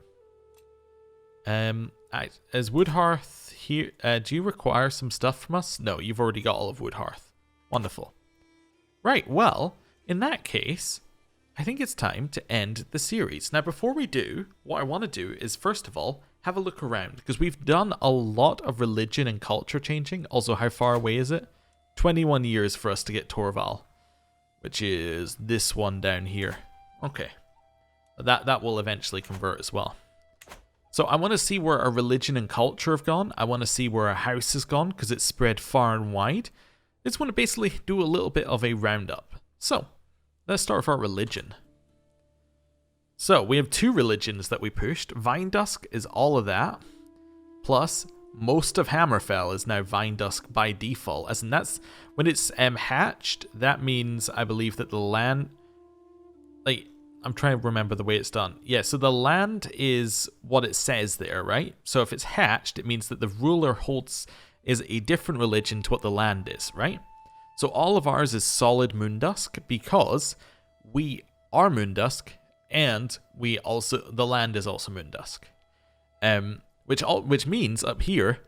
Is Woodhearth here? Do you require some stuff from us? No, you've already got all of Woodhearth. Wonderful. Right, well, in that case, I think it's time to end the series. Now, before we do, what I want to do is, first of all, have a look around, because we've done a lot of religion and culture changing. Also, how far away is it? 21 years for us to get Torval, which is this one down here. Okay. That will eventually convert as well. So I want to see where our religion and culture have gone. I want to see where our house has gone, because it's spread far and wide. I just want to basically do a little bit of a roundup. So, let's start with our religion. So, we have 2 religions that we pushed. Vinedusk is all of that. Plus, most of Hammerfell is now Vinedusk by default. As in, that's when it's hatched, that means, I believe, that the land... Like, I'm trying to remember the way it's done. Yeah, so the land is what it says there, right? So if it's hatched, it means that the ruler is a different religion to what the land is, right? So all of ours is solid Moondusk, because we are Moondusk, and the land is also Moondusk. Which means up here,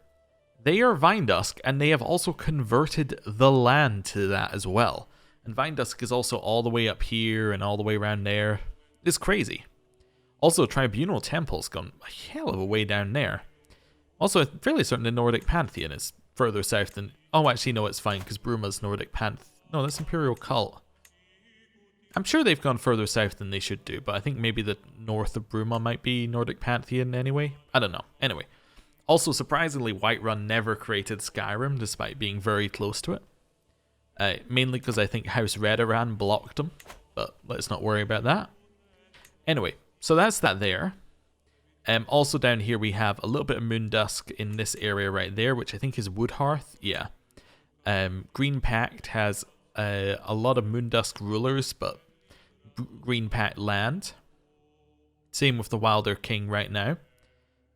they are Vinedusk, and they have also converted the land to that as well. And Vinedusk is also all the way up here and all the way around there. It's crazy. Also, Tribunal Temple's gone a hell of a way down there. Also, I'm fairly certain the Nordic Pantheon is further south than... Oh, actually, no, it's fine, because Bruma's Nordic Pantheon... No, that's Imperial Cult. I'm sure they've gone further south than they should do, but I think maybe the north of Bruma might be Nordic Pantheon anyway. I don't know. Anyway. Also, surprisingly, Whiterun never created Skyrim, despite being very close to it. Mainly because I think House Redoran blocked them, but let's not worry about that. Anyway, so that's that there. Also down here we have a little bit of Moondusk in this area right there, which I think is Woodhearth. Yeah. Green Pact has a lot of Moondusk rulers, but Green Pact land. Same with the Wilder King right now.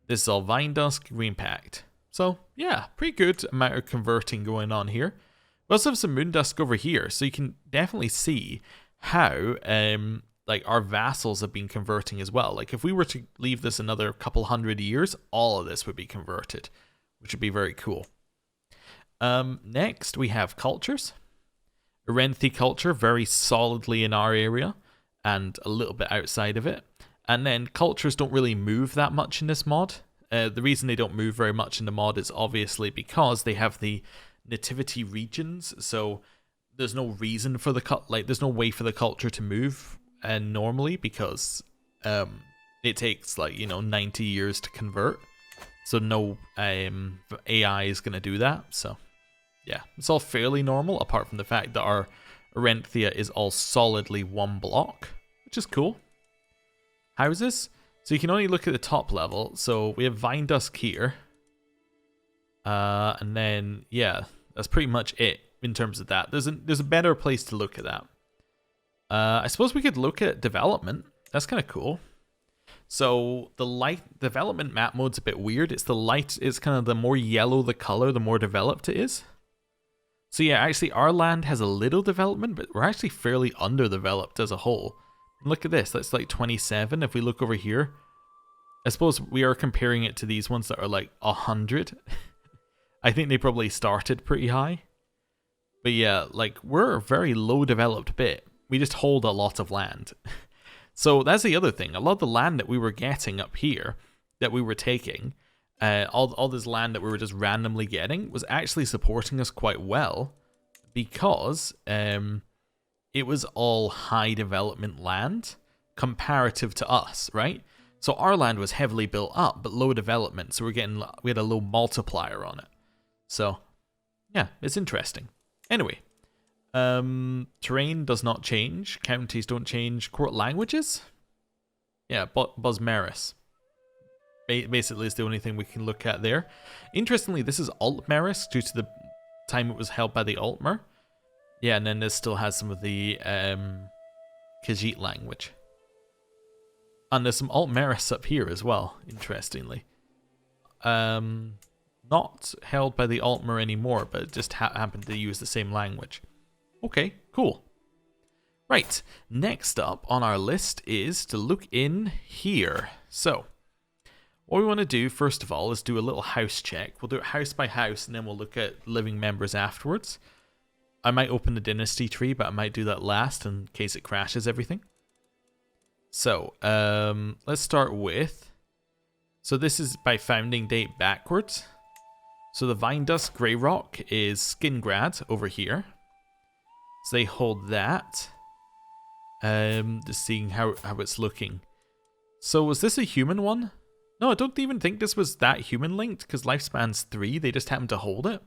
This is all Vinedusk, Green Pact. So, yeah, pretty good amount of converting going on here. We also have some Moondusk over here, so you can definitely see how like our vassals have been converting as well. Like if we were to leave this another couple hundred years, all of this would be converted, which would be very cool. Next, we have cultures. Erenthi culture, very solidly in our area, and a little bit outside of it. And then cultures don't really move that much in this mod. The reason they don't move very much in the mod is obviously because they have the nativity regions, so there's no reason for there's no way for the culture to move normally, because it takes 90 years to convert, so no AI is going to do that. So yeah, it's all fairly normal, apart from the fact that our Erenthia is all solidly one block, which is cool. Houses, so you can only look at the top level. So we have Vinedusk here, and then yeah, that's pretty much it in terms of that. There's a better place to look at that. I suppose we could look at development. That's kind of cool. So the light development map mode's a bit weird. It's kind of the more yellow the color, the more developed it is. So yeah, actually our land has a little development, but we're actually fairly underdeveloped as a whole. And look at this, that's like 27. If we look over here, I suppose we are comparing it to these ones that are like 100. I think they probably started pretty high. But yeah, like we're a very low developed bit. We just hold a lot of land. So that's the other thing. A lot of the land that we were getting up here, that we were taking, all this land that we were just randomly getting, was actually supporting us quite well, because it was all high development land comparative to us, right? So our land was heavily built up, but low development. So we had a low multiplier on it. So Yeah, it's interesting. Anyway, terrain does not change. Counties don't change. Court languages? Yeah, Bosmeris. Basically, is the only thing we can look at there. Interestingly, this is Altmeris due to the time it was held by the Altmer. Yeah, and then this still has some of the Khajiit language. And there's some Altmeris up here as well, interestingly. Not held by the Altmer anymore, but just happened to use the same language. Okay, cool. Right, next up on our list is to look in here. So, what we want to do, first of all, is do a little house check. We'll do it house by house, and then we'll look at living members afterwards. I might open the Dynasty tree, but I might do that last in case it crashes everything. So, let's start with... So this is by founding date backwards. So the Vinedust Grey Rock is Skingrad over here. So they hold that. Just seeing how it's looking. So was this a human one? No, I don't even think this was that human linked, because lifespan's 3, they just happened to hold it.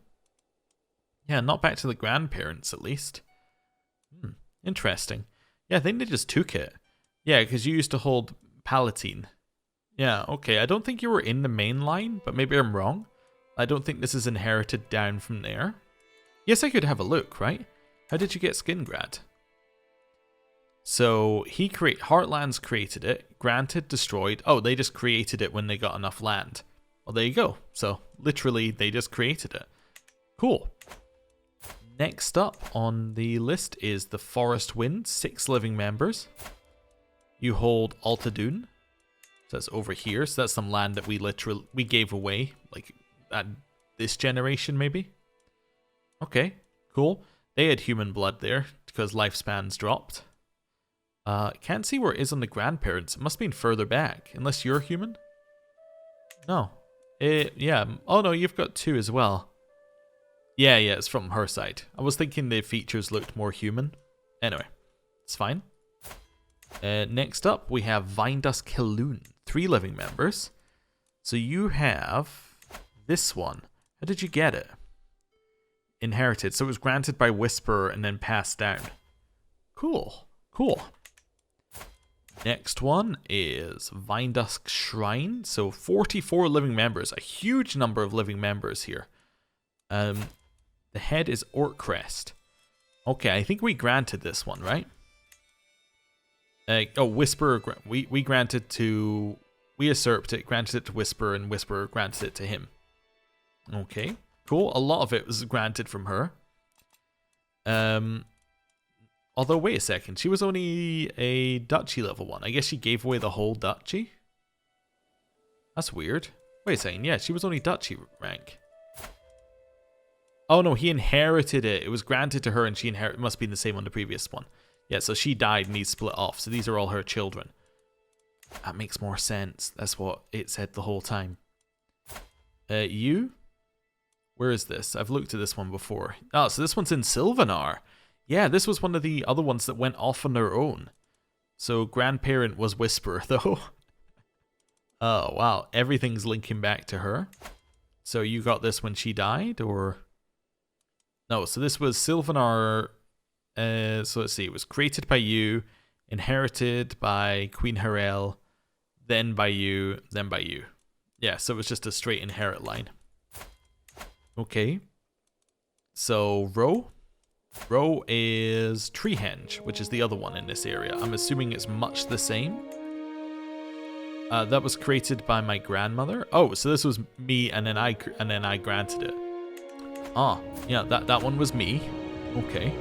Yeah, not back to the grandparents at least. Interesting. Yeah, I think they just took it. Yeah, because you used to hold Palatine. Yeah, okay, I don't think you were in the main line, but maybe I'm wrong. I don't think this is inherited down from there. Yes, I could have a look, right? How did you get Skingrad? So, Heartlands created it, granted, destroyed. Oh, they just created it when they got enough land. Well, there you go. So, literally, they just created it. Cool. Next up on the list is the Forest Wind, 6 living members. You hold Altadun. So that's over here. So that's some land that we gave away, like at this generation maybe. Okay, cool. They had human blood there because lifespans dropped. Can't see where it is on the grandparents. It must have been further back, unless you're human. No. Yeah. Oh no, you've got 2 as well. Yeah, it's from her side. I was thinking the features looked more human. Anyway, it's fine. Next up, we have Vinedust Kaloon, 3 living members. So you have this one. How did you get it? Inherited. So it was granted by Whisperer and then passed down. Cool. Next one is Vinedust Shrine. So 44 living members. A huge number of living members here. The head is Orc Crest. Okay, I think we granted this one, right? Whisperer, we granted to... We usurped it, granted it to Whisperer, and Whisperer granted it to him. Okay, cool. A lot of it was granted from her. Although, wait a second. She was only a Duchy level 1. I guess she gave away the whole Duchy? That's weird. Wait a second. Yeah, she was only Duchy rank. Oh no, he inherited it. It was granted to her and she inherited. It must be the same on the previous one. Yeah, so she died and he's split off. So these are all her children. That makes more sense. That's what it said the whole time. You? Where is this? I've looked at this one before. Oh, so this one's in Sylvanar. Yeah, this was one of the other ones that went off on their own. So grandparent was Whisperer, though. Oh, wow. Everything's linking back to her. So you got this when she died, or... No, so this was Sylvanar... so let's see. It was created by you, inherited by Queen Harel, then by you, then by you. Yeah, so it was just a straight inherit line. Okay. So, Roe is Treehenge, which is the other one in this area. I'm assuming it's much the same. That was created by my grandmother. Oh, so this was me, and then I granted it. Ah, yeah, that one was me. Okay.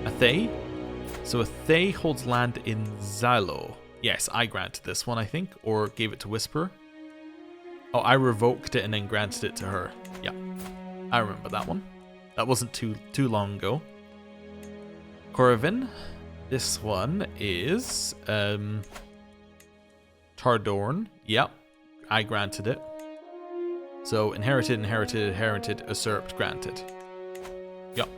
A Thay. So a Thay holds land in Xylo. Yes, I granted this one, I think, or gave it to Whisperer. Oh, I revoked it and then granted it to her. Yeah, I remember that one. That wasn't too long ago. Corvin. This one is Tardorn. Yep, I granted it. So inherited, usurped, granted. Yep.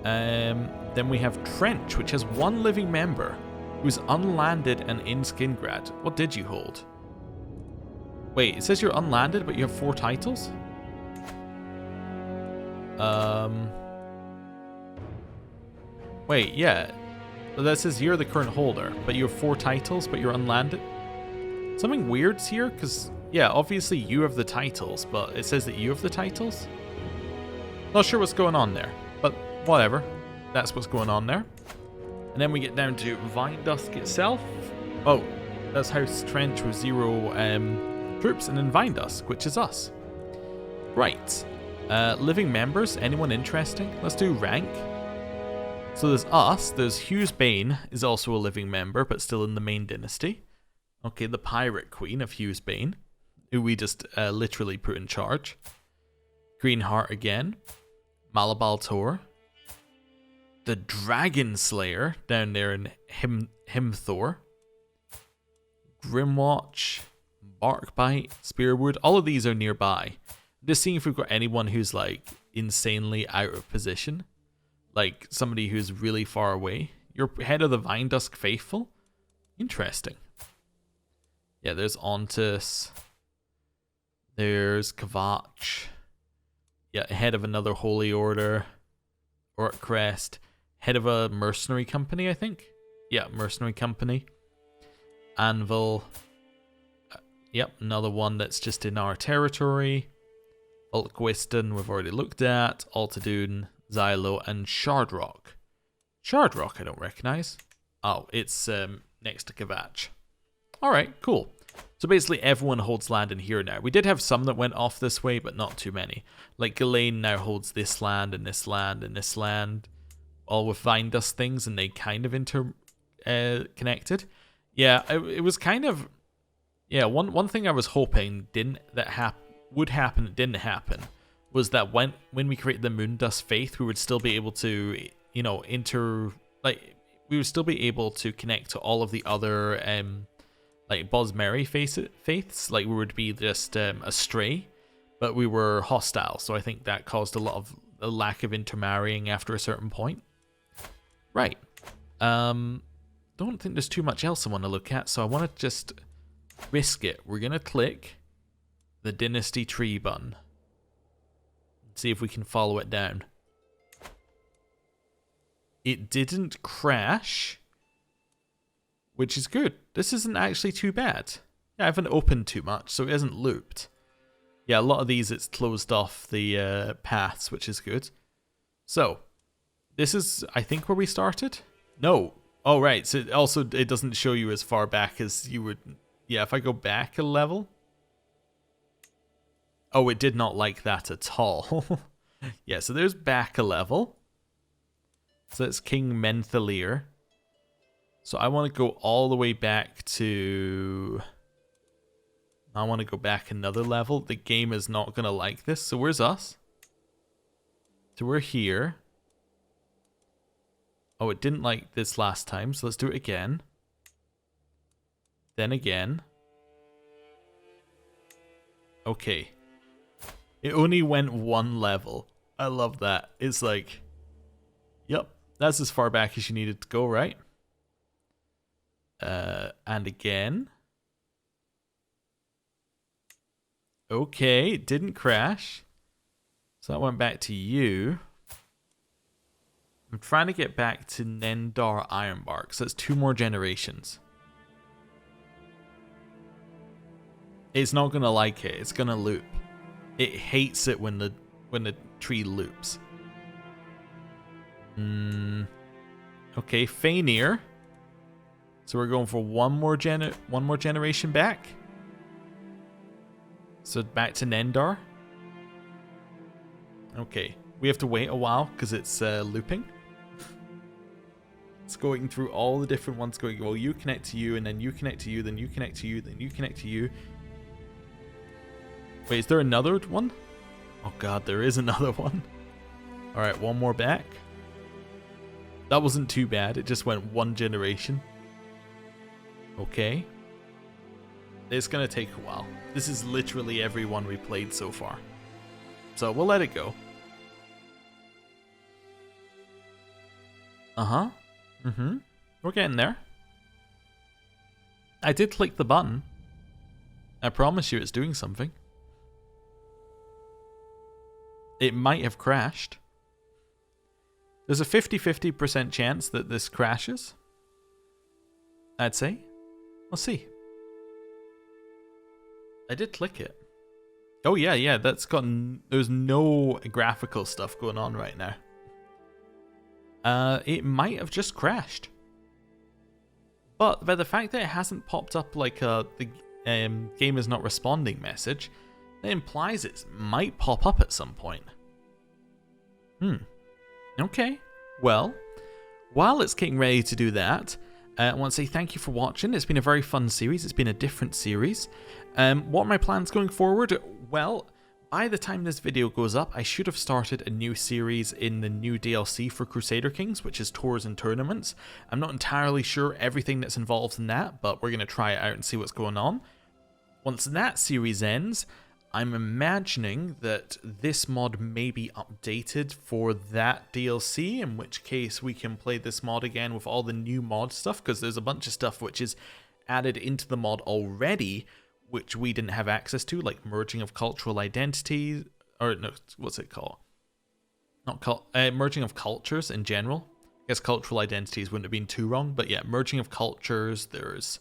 Then we have Trench, which has 1 living member who's unlanded and in Skingrad. What did you hold? Wait, it says you're unlanded, but you have 4 titles? Wait, yeah. So that says you're the current holder, but you have 4 titles, but you're unlanded. Something weird's here, because, yeah, obviously you have the titles, but it says that you have the titles? Not sure what's going on there, but whatever. That's what's going on there. And then we get down to Vine Dusk itself. Oh, that's House Trench with 0 troops, and then Vine Dusk, which is us. Right. Living members, anyone interesting? Let's do rank. So there's us, there's Hughes Bane is also a living member, but still in the main dynasty. Okay, the Pirate Queen of Hughes Bane, who we just literally put in charge. Greenheart again. Malabal Tor. The Dragon Slayer down there in Himthor. Grimwatch. Barkbite. Spearwood. All of these are nearby. I'm just seeing if we've got anyone who's like insanely out of position. Like somebody who's really far away. You're head of the Vine Dusk Faithful? Interesting. Yeah, there's Ontus. There's Kavach. Yeah, head of another Holy Order. Orc Crest. Head of a mercenary company, I think. Yeah, mercenary company. Anvil. Yep, another one that's just in our territory. Ulkwiston, we've already looked at. Altadune, Xylo, and Shardrock. Shardrock I don't recognize. Oh, it's next to Kavach. Alright, cool. So basically everyone holds land in here now. We did have some that went off this way, but not too many. Like Ghislaine now holds this land and this land and this land. All with Vine Dust things, and they kind of connected. Yeah, it was kind of... Yeah, one thing I was hoping would happen that didn't happen was that when we created the Moondust Faith, we would still be able to, you know, we would still be able to connect to all of the other like Bosmer faiths. Like we would be just astray, but we were hostile. So I think that caused a lack of intermarrying after a certain point. Right. Don't think there's too much else I want to look at, so I want to just risk it. We're gonna click the Dynasty tree button. See if we can follow it down. It didn't crash, which is good. This isn't actually too bad. Yeah, I haven't opened too much, so it hasn't looped. Yeah, a lot of these it's closed off the paths, which is good. So, this is, I think, where we started? No. Oh, right. So it doesn't show you as far back as you would. Yeah, if I go back a level. Oh, it did not like that at all. Yeah, so there's back a level. So that's King Menthalier. So I want to go all the way back to... I want to go back another level. The game is not going to like this. So where's us? So we're here. Oh, it didn't like this last time. So let's do it again. Then again. Okay. It only went 1 level. I love that. It's like... Yep. That's as far back as you needed to go, right? And again. Okay, it didn't crash. So that went back to you. I'm trying to get back to Nendar Ironbark. So that's 2 more generations. It's not going to like it. It's going to loop. It hates it when the tree loops. Okay, Faenir. So we're going for one more generation back. So back to Nendar. Okay, we have to wait a while because it's looping. It's going through all the different ones. Going, well, you connect to you, and then you connect to you, then you connect to you, then you connect to you. Wait, is there another one? Oh god, there is another one. Alright, one more back. That wasn't too bad. It just went 1 generation. Okay. It's going to take a while. This is literally every one we played so far. So we'll let it go. Uh-huh. We're getting there. I did click the button. I promise you it's doing something. It might have crashed. There's a 50-50% chance that this crashes. I'd say. We'll see. I did click it. Oh yeah, that's gotten... There's no graphical stuff going on right now. It might have just crashed. But by the fact that it hasn't popped up like the game is not responding message, that implies it might pop up at some point. Okay. Well, while it's getting ready to do that, I want to say thank you for watching. It's been a very fun series. It's been a different series. What are my plans going forward? Well, by the time this video goes up, I should have started a new series in the new DLC for Crusader Kings, which is tours and tournaments. I'm not entirely sure everything that's involved in that, but we're going to try it out and see what's going on. Once that series ends, I'm imagining that this mod may be updated for that DLC, in which case we can play this mod again with all the new mod stuff, because there's a bunch of stuff which is added into the mod already, which we didn't have access to, like merging of cultural identities, or no, what's it called? Merging of cultures in general. I guess cultural identities wouldn't have been too wrong, but yeah, merging of cultures. There's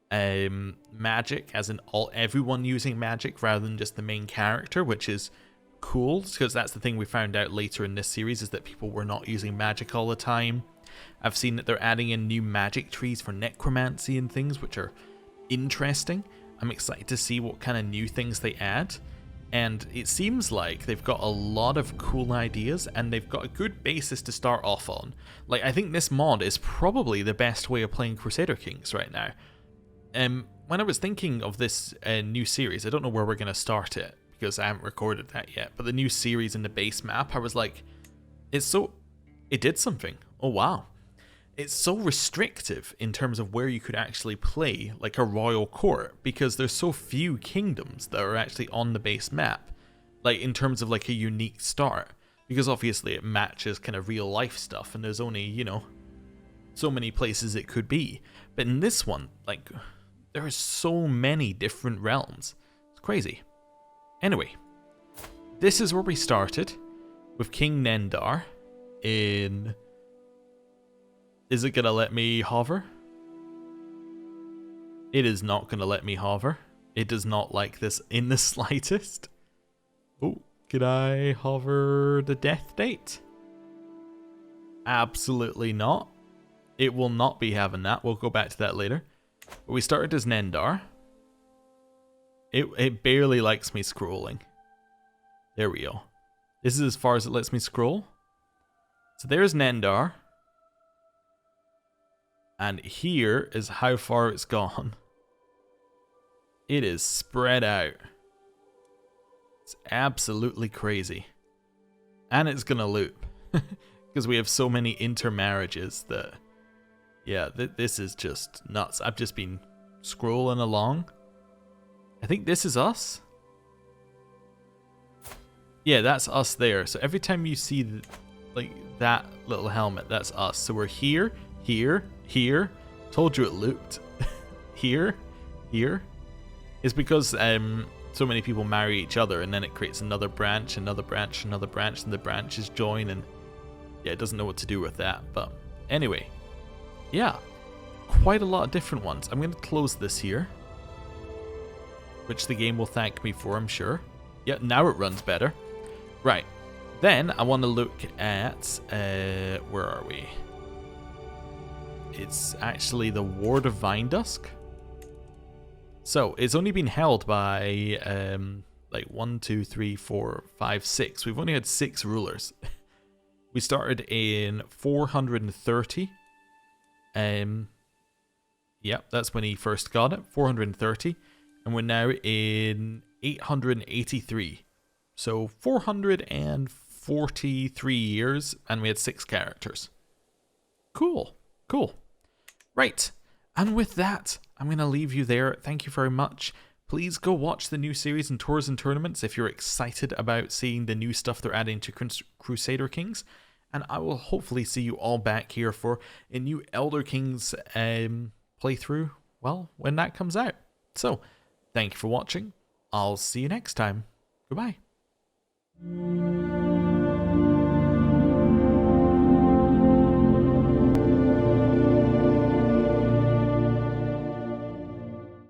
magic, as in everyone using magic rather than just the main character, which is cool, because that's the thing we found out later in this series, is that people were not using magic all the time. I've seen that they're adding in new magic trees for necromancy and things, which are interesting. I'm excited to see what kind of new things they add, and it seems like they've got a lot of cool ideas and they've got a good basis to start off on. Like, I think this mod is probably the best way of playing Crusader Kings right now. When I was thinking of this new series, I don't know where we're going to start it because I haven't recorded that yet, but the new series in the base map, I was like, it did something. Oh wow. It's so restrictive in terms of where you could actually play like a royal court, because there's so few kingdoms that are actually on the base map, like in terms of like a unique start, because obviously it matches kind of real life stuff and there's only, you know, so many places it could be. But in this one, like, there are so many different realms. It's crazy. Anyway, this is where we started with King Nendar in... Is it gonna let me hover? It is not gonna let me hover. It does not like this in the slightest. Oh, could I hover the death date? Absolutely not. It will not be having that. We'll go back to that later. But we started as Nendar. It barely likes me scrolling. There we go. This is as far as it lets me scroll. So there's Nendar. And here is how far it's gone. It is spread out. It's absolutely crazy. And it's gonna loop. Because we have so many intermarriages that... Yeah, this is just nuts. I've just been scrolling along. I think this is us. Yeah, that's us there. So every time you see like that little helmet, that's us. So we're here, here, here. Told you it looped. Here, here. It's because so many people marry each other, and then it creates another branch, another branch, another branch, and the branches join, and yeah, it doesn't know what to do with that. But anyway, yeah, quite a lot of different ones. I'm going to close this here, which the game will thank me for, I'm sure. Yeah, now it runs better. Right, then I want to look at, where are we? It's actually the Ward of Vindusk. So it's only been held by like 1, 2, 3, 4, 5, 6. We've only had 6 rulers. We started in 430. Yep, that's when he first got it, 430. And we're now in 883. So 443 years, and we had 6 characters. Cool, cool. Right, and with that, I'm going to leave you there. Thank you very much. Please go watch the new series and tours and tournaments if you're excited about seeing the new stuff they're adding to Crusader Kings. And I will hopefully see you all back here for a new Elder Kings playthrough, well, when that comes out. So, thank you for watching. I'll see you next time. Goodbye.